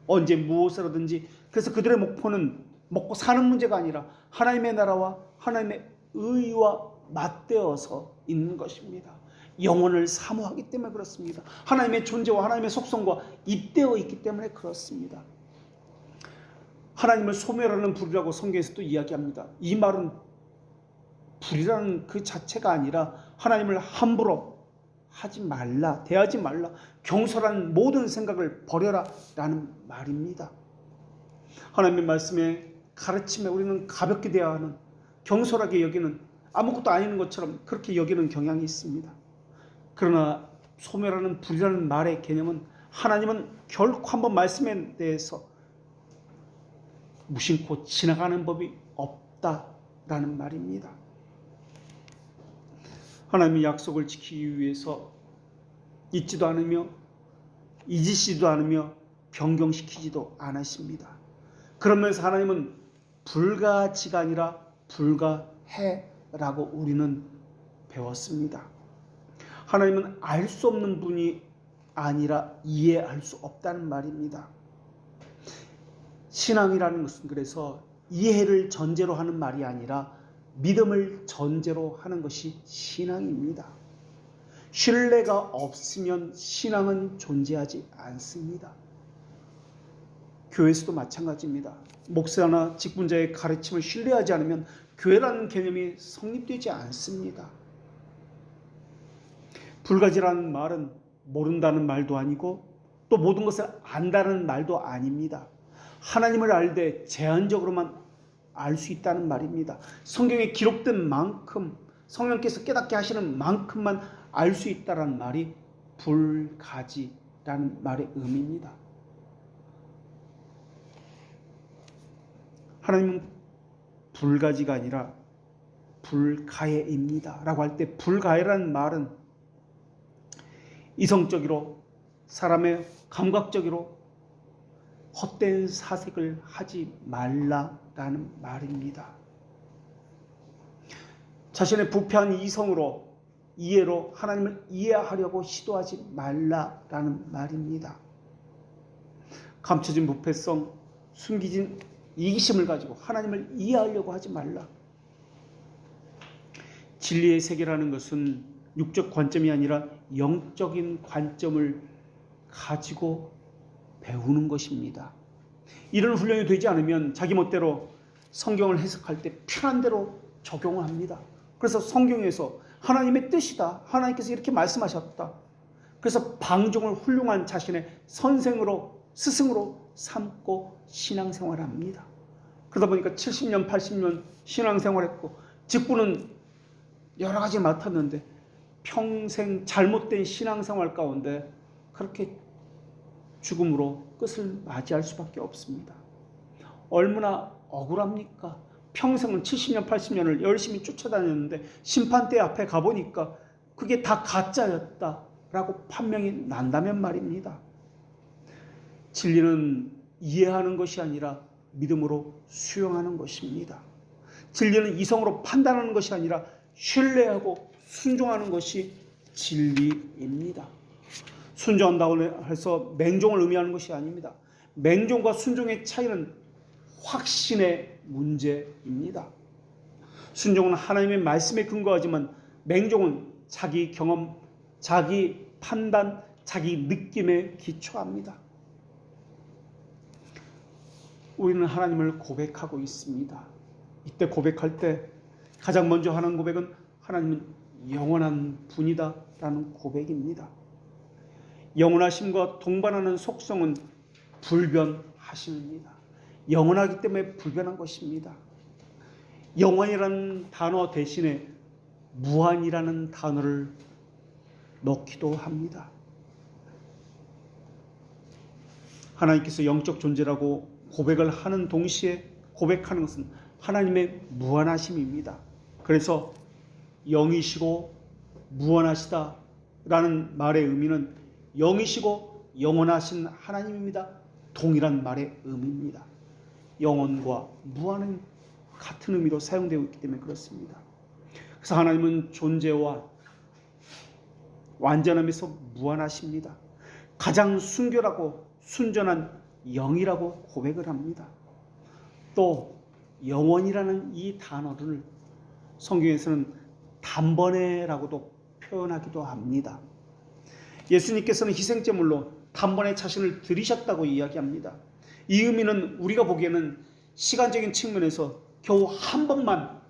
언제 무엇을 하든지. 그래서 그들의 목표는 먹고 사는 문제가 아니라 하나님의 나라와 하나님의 의와 맞대어서 있는 것입니다. 영혼을 사모하기 때문에 그렇습니다. 하나님의 존재와 하나님의 속성과 잇대어 있기 때문에 그렇습니다. 하나님을 소멸하는 불이라고 성경에서도 이야기합니다. 이 말은 불이라는 그 자체가 아니라 하나님을 함부로 하지 말라, 대하지 말라, 경솔한 모든 생각을 버려라 라는 말입니다. 하나님의 말씀에 가르침에 우리는 가볍게 대하는, 경솔하게 여기는, 아무것도 아닌 것처럼 그렇게 여기는 경향이 있습니다. 그러나 소멸하는 불이라는 말의 개념은 하나님은 결코 한번 말씀에 대해서 무심코 지나가는 법이 없다라는 말입니다. 하나님의 약속을 지키기 위해서 잊지도 않으며 잊으시지도 않으며 변경시키지도 않으십니다. 그러면서 하나님은 불가지가 아니라 불가해라고 우리는 배웠습니다. 하나님은 알 수 없는 분이 아니라 이해할 수 없다는 말입니다. 신앙이라는 것은 그래서 이해를 전제로 하는 말이 아니라 믿음을 전제로 하는 것이 신앙입니다. 신뢰가 없으면 신앙은 존재하지 않습니다. 교회에서도 마찬가지입니다. 목사나 직분자의 가르침을 신뢰하지 않으면 교회라는 개념이 성립되지 않습니다. 불가지라는 말은 모른다는 말도 아니고 또 모든 것을 안다는 말도 아닙니다. 하나님을 알되 제한적으로만 알 수 있다는 말입니다. 성경에 기록된 만큼, 성령께서 깨닫게 하시는 만큼만 알 수 있다는 말이 불가지라는 말의 의미입니다. 하나님은 불가지가 아니라 불가해입니다 라고 할 때 불가해라는 말은 이성적으로 사람의 감각적으로 헛된 사색을 하지 말라라는 말입니다. 자신의 부패한 이성으로 이해로 하나님을 이해하려고 시도하지 말라라는 말입니다. 감춰진 부패성, 숨기진 이기심을 가지고 하나님을 이해하려고 하지 말라. 진리의 세계라는 것은 육적 관점이 아니라 영적인 관점을 가지고 배우는 것입니다. 이런 훈련이 되지 않으면 자기 멋대로 성경을 해석할 때 편한 대로 적용을 합니다. 그래서 성경에서 하나님의 뜻이다, 하나님께서 이렇게 말씀하셨다, 그래서 방종을 훌륭한 자신의 선생으로 스승으로 삼고 신앙생활을 합니다. 그러다 보니까 70년 80년 신앙생활했고 직분은 여러 가지 맡았는데 평생 잘못된 신앙생활 가운데 그렇게 죽음으로 끝을 맞이할 수밖에 없습니다. 얼마나 억울합니까? 평생은 70년 80년을 열심히 쫓아다녔는데 심판대 앞에 가보니까 그게 다 가짜였다라고 판명이 난다면 말입니다. 진리는 이해하는 것이 아니라 믿음으로 수용하는 것입니다. 진리는 이성으로 판단하는 것이 아니라 신뢰하고 순종하는 것이 진리입니다. 순종한다고 해서 맹종을 의미하는 것이 아닙니다. 맹종과 순종의 차이는 확신의 문제입니다. 순종은 하나님의 말씀에 근거하지만 맹종은 자기 경험, 자기 판단, 자기 느낌에 기초합니다. 우리는 하나님을 고백하고 있습니다. 이때 고백할 때 가장 먼저 하는 고백은 하나님은 영원한 분이다 라는 고백입니다. 영원하심과 동반하는 속성은 불변하심입니다. 영원하기 때문에 불변한 것입니다. 영원이라는 단어 대신에 무한이라는 단어를 넣기도 합니다. 하나님께서 영적 존재라고 고백을 하는 동시에 고백하는 것은 하나님의 무한하심입니다. 그래서 영이시고 무한하시다라는 말의 의미는 영이시고 영원하신 하나님입니다. 동일한 말의 의미입니다. 영원과 무한은 같은 의미로 사용되고 있기 때문에 그렇습니다. 그래서 하나님은 존재와 완전함에서 무한하십니다. 가장 순결하고 순전한 영이라고 고백을 합니다. 또 영원이라는 이 단어를 성경에서는 단번에라고도 표현하기도 합니다. 예수님께서는 희생제물로 단번에 자신을 드리셨다고 이야기합니다. 이 의미는 우리가 보기에는 시간적인 측면에서 겨우 한 번만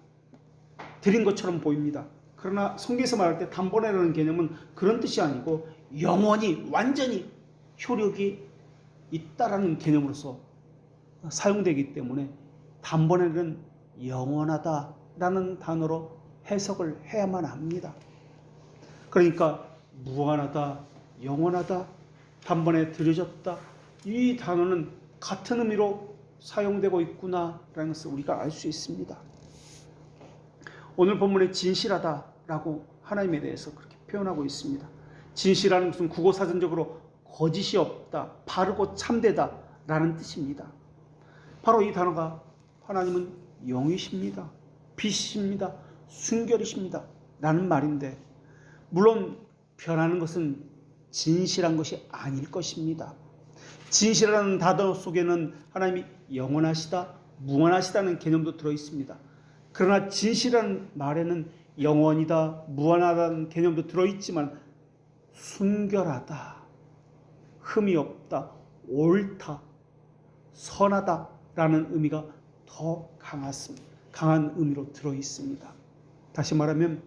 드린 것처럼 보입니다. 그러나 성경에서 말할 때 단번에라는 개념은 그런 뜻이 아니고 영원히 완전히 효력이 있다라는 개념으로서 사용되기 때문에 단번에는 영원하다라는 단어로 해석을 해야만 합니다. 그러니까 무한하다, 영원하다, 단번에 드려졌다, 이 단어는 같은 의미로 사용되고 있구나라는 것을 우리가 알 수 있습니다. 오늘 본문에 진실하다라고 하나님에 대해서 그렇게 표현하고 있습니다. 진실하는 것은 국어사전적으로 거짓이 없다, 바르고 참되다라는 뜻입니다. 바로 이 단어가 하나님은 영이십니다, 빛이십니다, 순결이십니다 라는 말인데, 물론 변하는 것은 진실한 것이 아닐 것입니다. 진실이라는 단어 속에는 하나님이 영원하시다, 무한하시다는 개념도 들어있습니다. 그러나 진실이라는 말에는 영원이다, 무한하다는 개념도 들어있지만 순결하다, 흠이 없다, 옳다, 선하다라는 의미가 더 강한 의미로 들어있습니다. 다시 말하면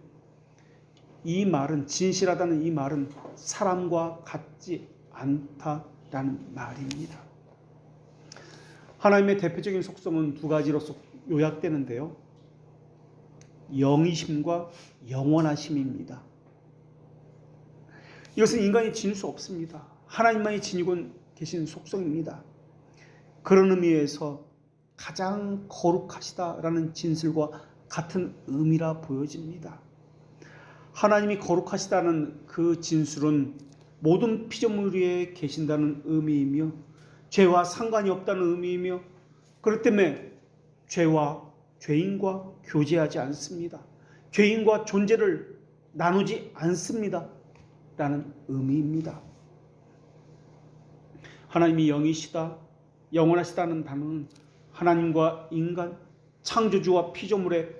이 말은, 진실하다는 이 말은 사람과 같지 않다라는 말입니다. 하나님의 대표적인 속성은 두 가지로 요약되는데요. 영이심과 영원하심입니다. 이것은 인간이 지닐 수 없습니다. 하나님만이 지니고 계신 속성입니다. 그런 의미에서 가장 거룩하시다라는 진술과 같은 의미라 보여집니다. 하나님이 거룩하시다는 그 진술은 모든 피조물 위에 계신다는 의미이며 죄와 상관이 없다는 의미이며, 그렇기 때문에 죄인과 교제하지 않습니다. 죄인과 존재를 나누지 않습니다 라는 의미입니다. 하나님이 영이시다, 영원하시다는 단어는 하나님과 인간, 창조주와 피조물의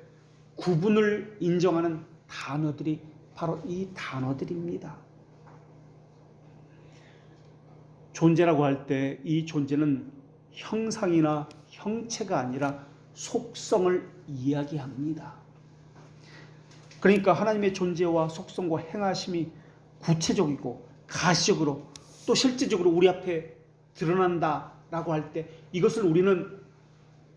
구분을 인정하는 단어들이 바로 이 단어들입니다. 존재라고 할 때 이 존재는 형상이나 형체가 아니라 속성을 이야기합니다. 그러니까 하나님의 존재와 속성과 행하심이 구체적이고 가시적으로 또 실제적으로 우리 앞에 드러난다라고 할 때 이것을 우리는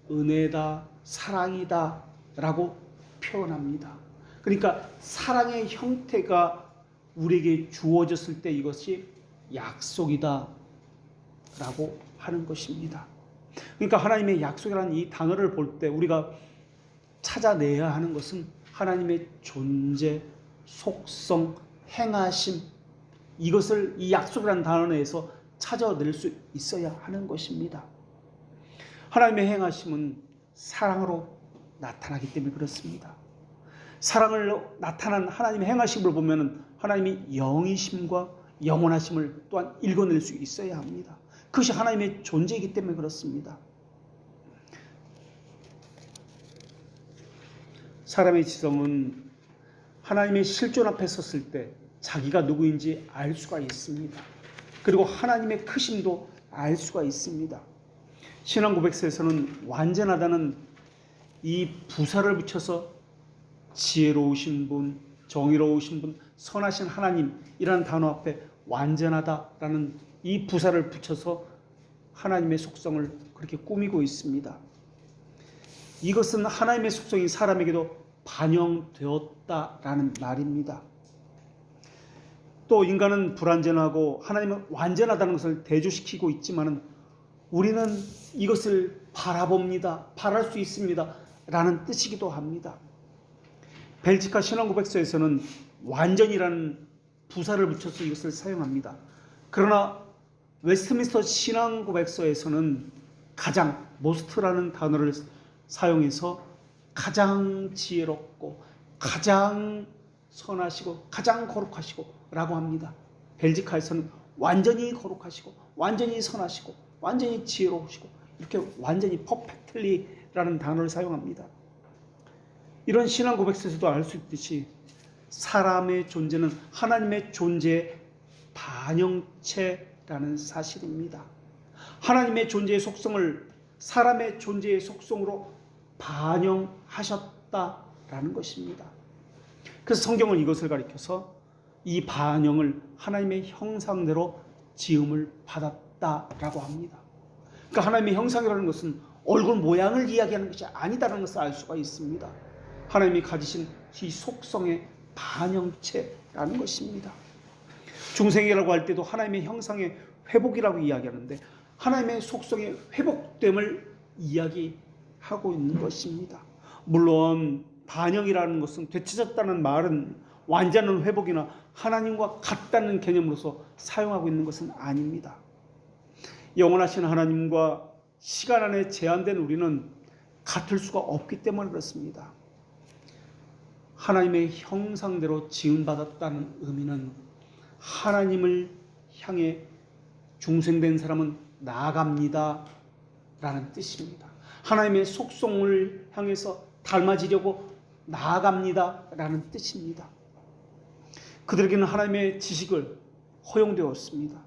은혜다, 사랑이다 라고 표현합니다. 그러니까 사랑의 형태가 우리에게 주어졌을 때 이것이 약속이다 라고 하는 것입니다. 그러니까 하나님의 약속이라는 이 단어를 볼 때 우리가 찾아내야 하는 것은 하나님의 존재, 속성, 행하심, 이것을 이 약속이라는 단어 내에서 찾아낼 수 있어야 하는 것입니다. 하나님의 행하심은 사랑으로 나타나기 때문에 그렇습니다. 사랑을 나타난 하나님의 행하심을 보면 하나님이 영이심과 영원하심을 또한 읽어낼 수 있어야 합니다. 그것이 하나님의 존재이기 때문에 그렇습니다. 사람의 지성은 하나님의 실존 앞에 섰을 때 자기가 누구인지 알 수가 있습니다. 그리고 하나님의 크심도 알 수가 있습니다. 신앙 고백서에서는 완전하다는 이 부사를 붙여서 지혜로우신 분, 정의로우신 분, 선하신 하나님이라는 단어 앞에 완전하다라는 이 부사를 붙여서 하나님의 속성을 그렇게 꾸미고 있습니다. 이것은 하나님의 속성이 사람에게도 반영되었다라는 말입니다. 또 인간은 불완전하고 하나님은 완전하다는 것을 대조시키고 있지만 우리는 이것을 바라봅니다. 바랄 수 있습니다. 라는 뜻이기도 합니다. 벨지카 신앙고백서에서는 완전이라는 부사를 붙여서 이것을 사용합니다. 그러나 웨스트민스터 신앙고백서에서는 가장, most라는 단어를 사용해서 가장 지혜롭고 가장 선하시고 가장 거룩하시고 라고 합니다. 벨지카에서는 완전히 거룩하시고 완전히 선하시고 완전히 지혜로우시고 이렇게 완전히 퍼펙틀리라는 단어를 사용합니다. 이런 신앙 고백에서도 알 수 있듯이 사람의 존재는 하나님의 존재의 반영체라는 사실입니다. 하나님의 존재의 속성을 사람의 존재의 속성으로 반영하셨다라는 것입니다. 그래서 성경은 이것을 가리켜서 이 반영을 하나님의 형상대로 지음을 받았다라고 합니다. 그러니까 하나님의 형상이라는 것은 얼굴 모양을 이야기하는 것이 아니다라는 것을 알 수가 있습니다. 하나님이 가지신 이 속성의 반영체라는 것입니다. 중생이라고 할 때도 하나님의 형상의 회복이라고 이야기하는데 하나님의 속성의 회복됨을 이야기하고 있는 것입니다. 물론 반영이라는 것은 되찾았다는 말은 완전한 회복이나 하나님과 같다는 개념으로서 사용하고 있는 것은 아닙니다. 영원하신 하나님과 시간 안에 제한된 우리는 같을 수가 없기 때문에 그렇습니다. 하나님의 형상대로 지음받았다는 의미는 하나님을 향해 중생된 사람은 나아갑니다 라는 뜻입니다. 하나님의 속성을 향해서 닮아지려고 나아갑니다 라는 뜻입니다. 그들에게는 하나님의 지식을 허용되었습니다.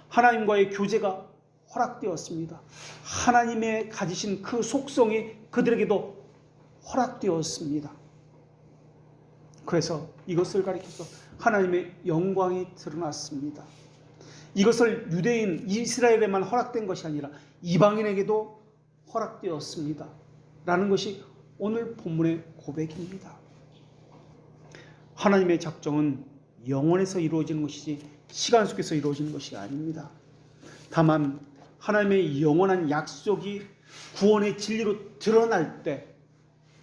하나님과의 교제가 허락되었습니다. 하나님의 가지신 그 속성이 그들에게도 허락되었습니다. 그래서 이것을 가리켜서 하나님의 영광이 드러났습니다. 이것을 유대인 이스라엘에만 허락된 것이 아니라 이방인에게도 허락되었습니다. 라는 것이 오늘 본문의 고백입니다. 하나님의 작정은 영원에서 이루어지는 것이지 시간 속에서 이루어지는 것이 아닙니다. 다만 하나님의 영원한 약속이 구원의 진리로 드러날 때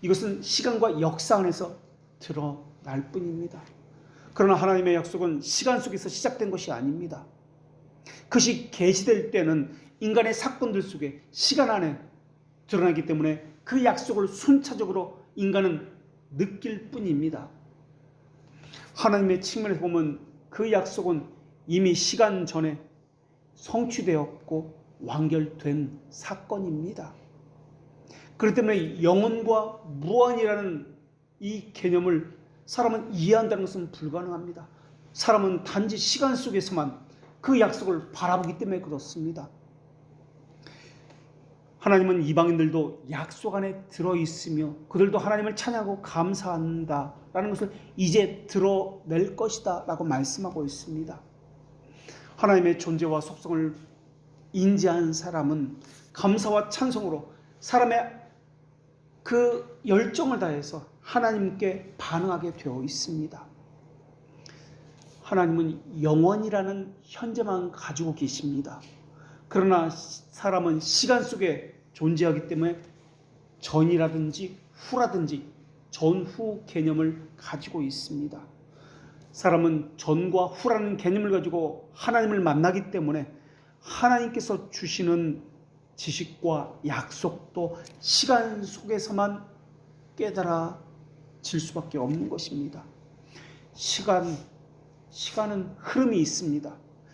이것은 시간과 역사 안에서 드러날 뿐입니다. 그러나 하나님의 약속은 시간 속에서 시작된 것이 아닙니다. 그것이 계시될 때는 인간의 사건들 속에 시간 안에 드러나기 때문에 그 약속을 순차적으로 인간은 느낄 뿐입니다. 하나님의 측면에서 보면 그 약속은 이미 시간 전에 성취되었고 완결된 사건입니다. 그렇기 때문에 영원과 무한이라는 이 개념을 사람은 이해한다는 것은 불가능합니다. 사람은 단지 시간 속에서만 그 약속을 바라보기 때문에 그렇습니다. 하나님은 이방인들도 약속 안에 들어있으며 그들도 하나님을 찬양하고 감사한다라는 것을 이제 드러낼 것이다 라고 말씀하고 있습니다. 하나님의 존재와 속성을 인지한 사람은 감사와 찬송으로 사람의 그 열정을 다해서 하나님께 반응하게 되어 있습니다. 하나님은 영원이라는 현재만 가지고 계십니다. 그러나 사람은 시간 속에 존재하기 때문에 전이라든지 후라든지 전후 개념을 가지고 있습니다. 사람은 전과 후라는 개념을 가지고 하나님을 만나기 때문에 하나님께서 주시는 지식과 약속도 시간 속에서만 깨달아질 수밖에 없는 것입니다. 시간은 흐름이 있습니다.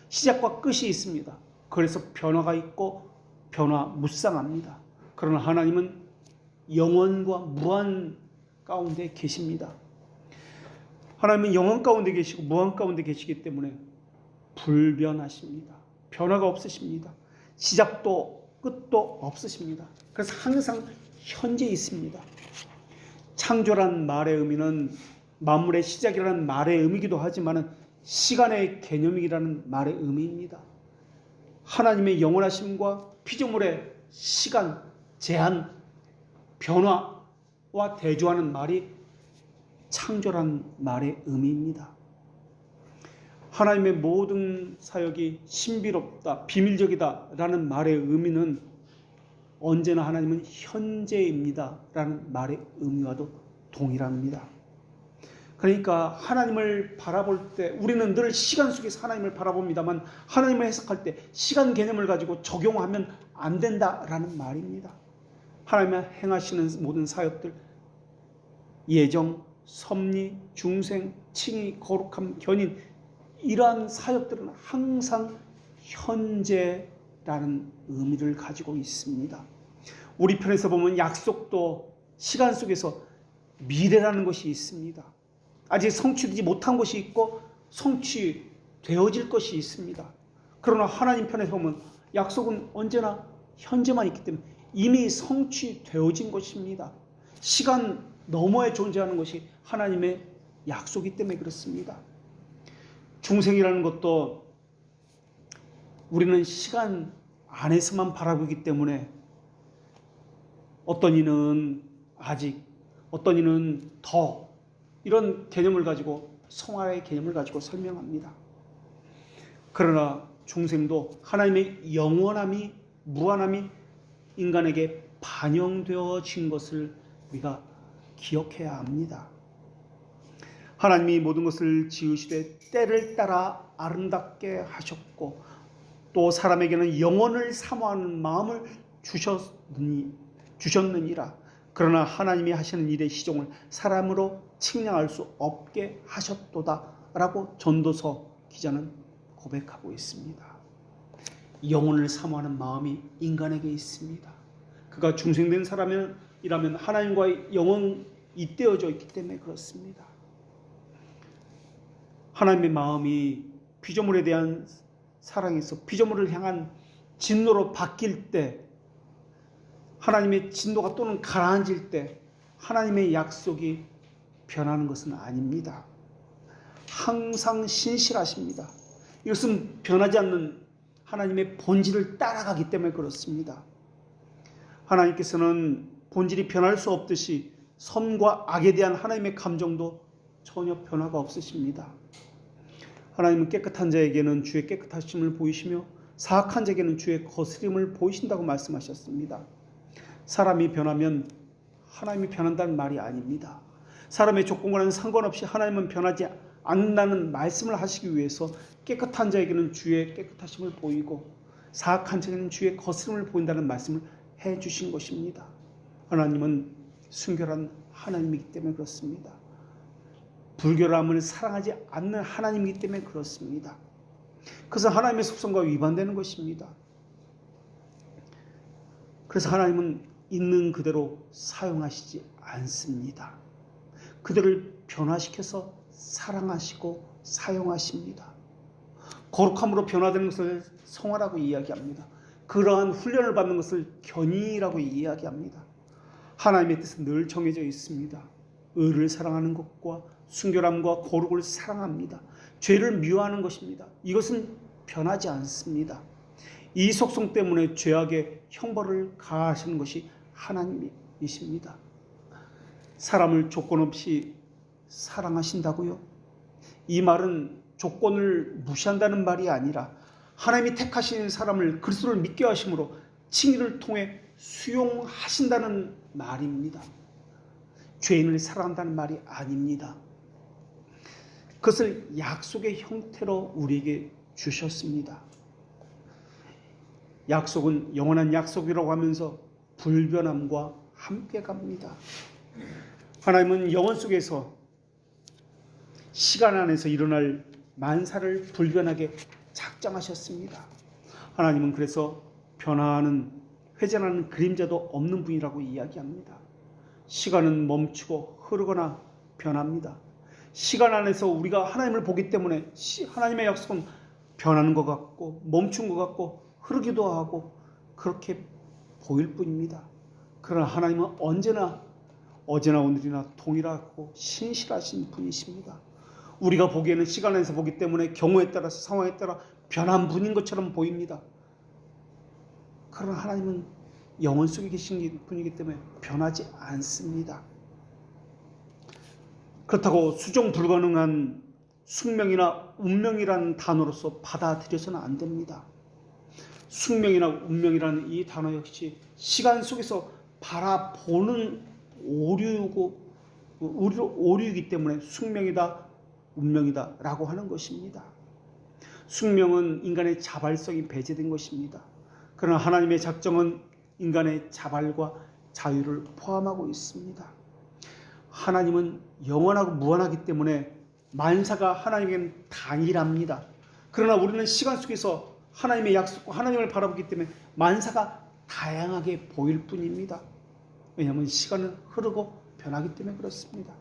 시작과 끝이 있습니다. 그래서 변화가 있고 변화무쌍합니다. 그러나 하나님은 영원과 무한 가운데 계십니다. 하나님은 영원 가운데 계시고 무한 가운데 계시기 때문에 불변하십니다. 변화가 없으십니다. 시작도 끝도 없으십니다. 그래서 항상 현재 있습니다. 창조란 말의 의미는 만물의 시작이라는 말의 의미이기도 하지만 시간의 개념이라는 말의 의미입니다. 하나님의 영원하심과 피조물의 시간, 제한, 변화와 대조하는 말이 창조란 말의 의미입니다. 하나님의 모든 사역이 신비롭다, 비밀적이다 라는 말의 의미는 언제나 하나님은 현재입니다 라는 말의 의미와도 동일합니다. 그러니까 하나님을 바라볼 때 우리는 늘 시간 속에서 하나님을 바라봅니다만 하나님을 해석할 때 시간 개념을 가지고 적용하면 안 된다라는 말입니다. 하나님이 행하시는 모든 사역들, 예정, 섭리, 중생, 칭의, 거룩함, 견인, 이러한 사역들은 항상 현재라는 의미를 가지고 있습니다. 우리 편에서 보면 약속도 시간 속에서 미래라는 것이 있습니다. 아직 성취되지 못한 것이 있고 성취되어질 것이 있습니다. 그러나 하나님 편에서 보면 약속은 언제나 현재만 있기 때문에 이미 성취되어진 것입니다. 시간 너머에 존재하는 것이 하나님의 약속이기 때문에 그렇습니다. 중생이라는 것도 우리는 시간 안에서만 바라보기 때문에 어떤 이는 아직, 어떤 이는 더, 이런 개념을 가지고 성화의 개념을 가지고 설명합니다. 그러나 중생도 하나님의 영원함이, 무한함이 인간에게 반영되어진 것을 우리가 기억해야 합니다. 하나님이 모든 것을 지으시되 때를 따라 아름답게 하셨고 또 사람에게는 영원을 사모하는 마음을 주셨느니라. 그러나 하나님이 하시는 일의 시종을 사람으로 측량할 수 없게 하셨도다 라고 전도서 기자는 고백하고 있습니다. 영혼을 사모하는 마음이 인간에게 있습니다. 그가 중생된 사람이라면 하나님과의 영혼이 잇대어져 있기 때문에 그렇습니다. 하나님의 마음이 피조물에 대한 사랑에서 피조물을 향한 진노로 바뀔 때, 하나님의 진노가 또는 가라앉을 때 하나님의 약속이 변하는 것은 아닙니다. 항상 신실하십니다. 이것은 변하지 않는 하나님의 본질을 따라가기 때문에 그렇습니다. 하나님께서는 본질이 변할 수 없듯이 선과 악에 대한 하나님의 감정도 전혀 변화가 없으십니다. 하나님은 깨끗한 자에게는 주의 깨끗하심을 보이시며 사악한 자에게는 주의 거스림을 보이신다고 말씀하셨습니다. 사람이 변하면 하나님이 변한다는 말이 아닙니다. 사람의 조건과는 상관없이 하나님은 변하지 않는다는 말씀을 하시기 위해서 깨끗한 자에게는 주의 깨끗하심을 보이고 사악한 자에게는 주의 거스름을 보인다는 말씀을 해주신 것입니다. 하나님은 순결한 하나님이기 때문에 그렇습니다. 불결함을 사랑하지 않는 하나님이기 때문에 그렇습니다. 그래서 하나님의 속성과 위반되는 것입니다. 그래서 하나님은 있는 그대로 사용하시지 않습니다. 그들을 변화시켜서 사랑하시고 사용하십니다. 거룩함으로 변화되는 것을 성화라고 이야기합니다. 그러한 훈련을 받는 것을 견인이라고 이야기합니다. 하나님의 뜻은 늘 정해져 있습니다. 의를 사랑하는 것과 순결함과 거룩을 사랑합니다. 죄를 미워하는 것입니다. 이것은 변하지 않습니다. 이 속성 때문에 죄악의 형벌을 가하시는 것이 하나님이십니다. 사람을 조건 없이 사랑하신다고요? 이 말은 조건을 무시한다는 말이 아니라 하나님이 택하신 사람을 그리스도를 믿게 하심으로 칭의를 통해 수용하신다는 말입니다. 죄인을 사랑한다는 말이 아닙니다. 그것을 약속의 형태로 우리에게 주셨습니다. 약속은 영원한 약속이라고 하면서 불변함과 함께 갑니다. 하나님은 영원 속에서 시간 안에서 일어날 만사를 불변하게 작정하셨습니다. 하나님은 그래서 변화하는, 회전하는 그림자도 없는 분이라고 이야기합니다. 시간은 멈추고 흐르거나 변합니다. 시간 안에서 우리가 하나님을 보기 때문에 하나님의 약속은 변하는 것 같고 멈춘 것 같고 흐르기도 하고 그렇게 보일 뿐입니다. 그러나 하나님은 언제나 어제나 오늘이나 동일하고 신실하신 분이십니다. 우리가 보기에는 시간 안에서 보기 때문에 경우에 따라서 상황에 따라 변한 분인 것처럼 보입니다. 그러나 하나님은 영원 속에 계신 분이기 때문에 변하지 않습니다. 그렇다고 수정 불가능한 숙명이나 운명이라는 단어로서 받아들여서는 안 됩니다. 숙명이나 운명이라는 이 단어 역시 시간 속에서 바라보는 오류이기 때문에 숙명이다, 운명이다 라고 하는 것입니다. 숙명은 인간의 자발성이 배제된 것입니다. 그러나 하나님의 작정은 인간의 자발과 자유를 포함하고 있습니다. 하나님은 영원하고 무한하기 때문에 만사가 하나님에게는 단일합니다. 그러나 우리는 시간 속에서 하나님의 약속과 하나님을 바라보기 때문에 만사가 다양하게 보일 뿐입니다. 왜냐하면 시간은 흐르고 변하기 때문에 그렇습니다.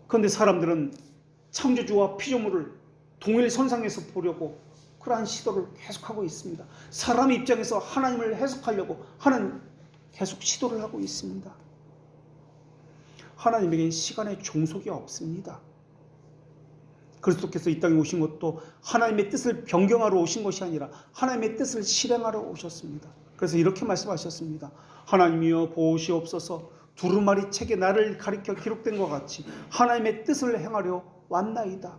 그런데 사람들은 창조주와 피조물을 동일 선상에서 보려고 그러한 시도를 계속하고 있습니다. 사람의 입장에서 하나님을 해석하려고 하는 계속 시도를 하고 있습니다. 하나님에게 시간의 종속이 없습니다. 그리스도께서 이 땅에 오신 것도 하나님의 뜻을 변경하러 오신 것이 아니라 하나님의 뜻을 실행하러 오셨습니다. 그래서 이렇게 말씀하셨습니다. 하나님이여 보시옵소서, 두루마리 책에 나를 가리켜 기록된 것 같이 하나님의 뜻을 행하려 왔나이다.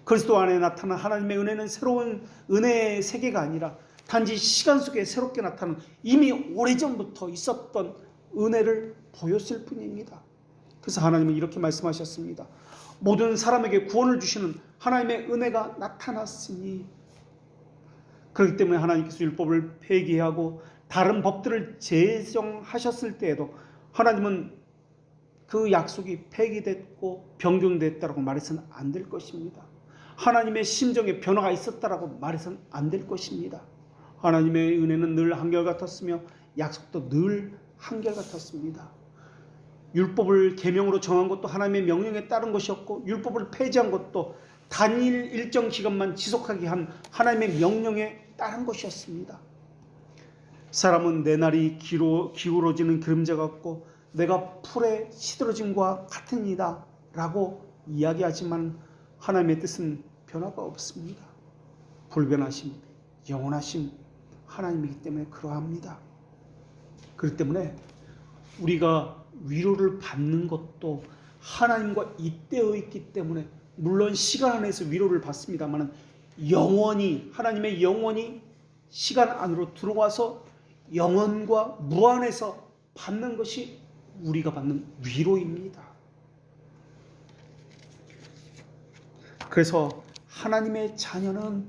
그리스도 안에 나타난 하나님의 은혜는 새로운 은혜의 세계가 아니라 단지 시간 속에 새롭게 나타난 이미 오래전부터 있었던 은혜를 보였을 뿐입니다. 그래서 하나님은 이렇게 말씀하셨습니다. 모든 사람에게 구원을 주시는 하나님의 은혜가 나타났으니, 그렇기 때문에 하나님께서 율법을 폐기하고 다른 법들을 제정하셨을 때에도 하나님은 그 약속이 폐기됐고 변경됐다라고 말해서는 안 될 것입니다. 하나님의 심정에 변화가 있었다라고 말해서는 안 될 것입니다. 하나님의 은혜는 늘 한결같았으며 약속도 늘 한결같았습니다. 율법을 계명으로 정한 것도 하나님의 명령에 따른 것이었고, 율법을 폐지한 것도 단일 일정 기간만 지속하게 한 하나님의 명령에 따른 것이었습니다. 사람은 내 날이 기울어지는 그림자 같고 내가 풀에 시들어짐과 같으니이다 라고 이야기하지만 하나님의 뜻은 변화가 없습니다. 불변하심, 영원하심 하나님이기 때문에 그러합니다. 그렇기 때문에 우리가 위로를 받는 것도 하나님과 잇대어 있기 때문에, 물론 시간 안에서 위로를 받습니다만 영원히, 하나님의 영원히 시간 안으로 들어와서 영원과 무한에서 받는 것이 우리가 받는 위로입니다. 그래서 하나님의 자녀는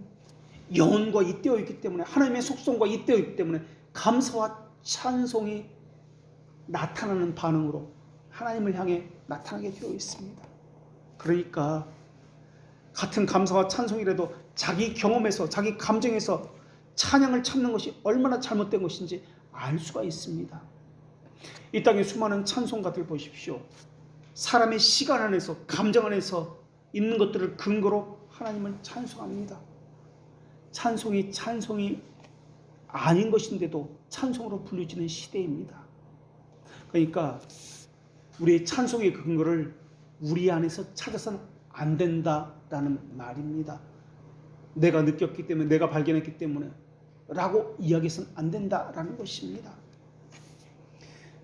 영혼과 잇대어 있기 때문에, 하나님의 속성과 잇대어 있기 때문에 감사와 찬송이 나타나는 반응으로 하나님을 향해 나타나게 되어 있습니다. 그러니까 같은 감사와 찬송이라도 자기 경험에서, 자기 감정에서 찬양을 찾는 것이 얼마나 잘못된 것인지 알 수가 있습니다. 이 땅의 수많은 찬송가들 보십시오. 사람의 시간 안에서, 감정 안에서 있는 것들을 근거로 하나님을 찬송합니다. 찬송이 아닌 것인데도 찬송으로 불려지는 시대입니다. 그러니까 우리의 찬송의 근거를 우리 안에서 찾아서는 안 된다라는 말입니다. 내가 느꼈기 때문에, 내가 발견했기 때문에 라고 이야기해서는 안 된다라는 것입니다.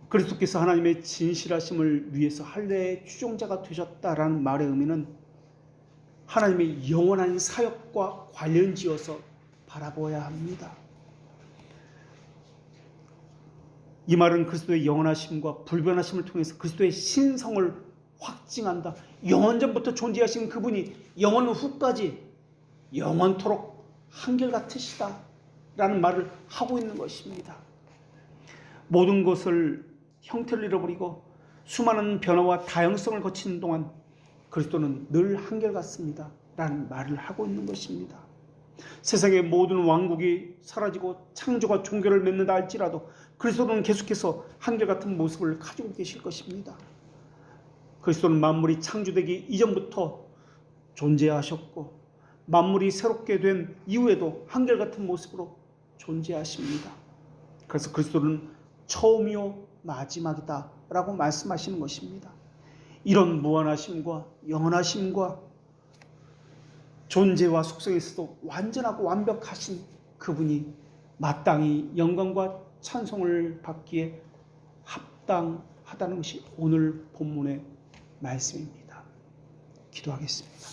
그리스도께서 하나님의 진실하심을 위해서 할례의 추종자가 되셨다라는 말의 의미는 하나님의 영원한 사역과 관련지어서 바라보아야 합니다. 이 말은 그리스도의 영원하심과 불변하심을 통해서 그리스도의 신성을 확증한다. 영원전부터 존재하신 그분이 영원 후까지 영원토록 한결같으시다 라는 말을 하고 있는 것입니다. 모든 것을 형태를 잃어버리고 수많은 변화와 다양성을 거치는 동안 그리스도는 늘 한결같습니다 라는 말을 하고 있는 것입니다. 세상의 모든 왕국이 사라지고 창조가 종교를 맺는다 할지라도 그리스도는 계속해서 한결같은 모습을 가지고 계실 것입니다. 그리스도는 만물이 창조되기 이전부터 존재하셨고 만물이 새롭게 된 이후에도 한결같은 모습으로 존재하십니다. 그래서 그리스도는 처음이요 마지막이다 라고 말씀하시는 것입니다. 이런 무한하심과 영원하심과 존재와 속성에서도 완전하고 완벽하신 그분이 마땅히 영광과 찬송을 받기에 합당하다는 것이 오늘 본문의 말씀입니다. 기도하겠습니다.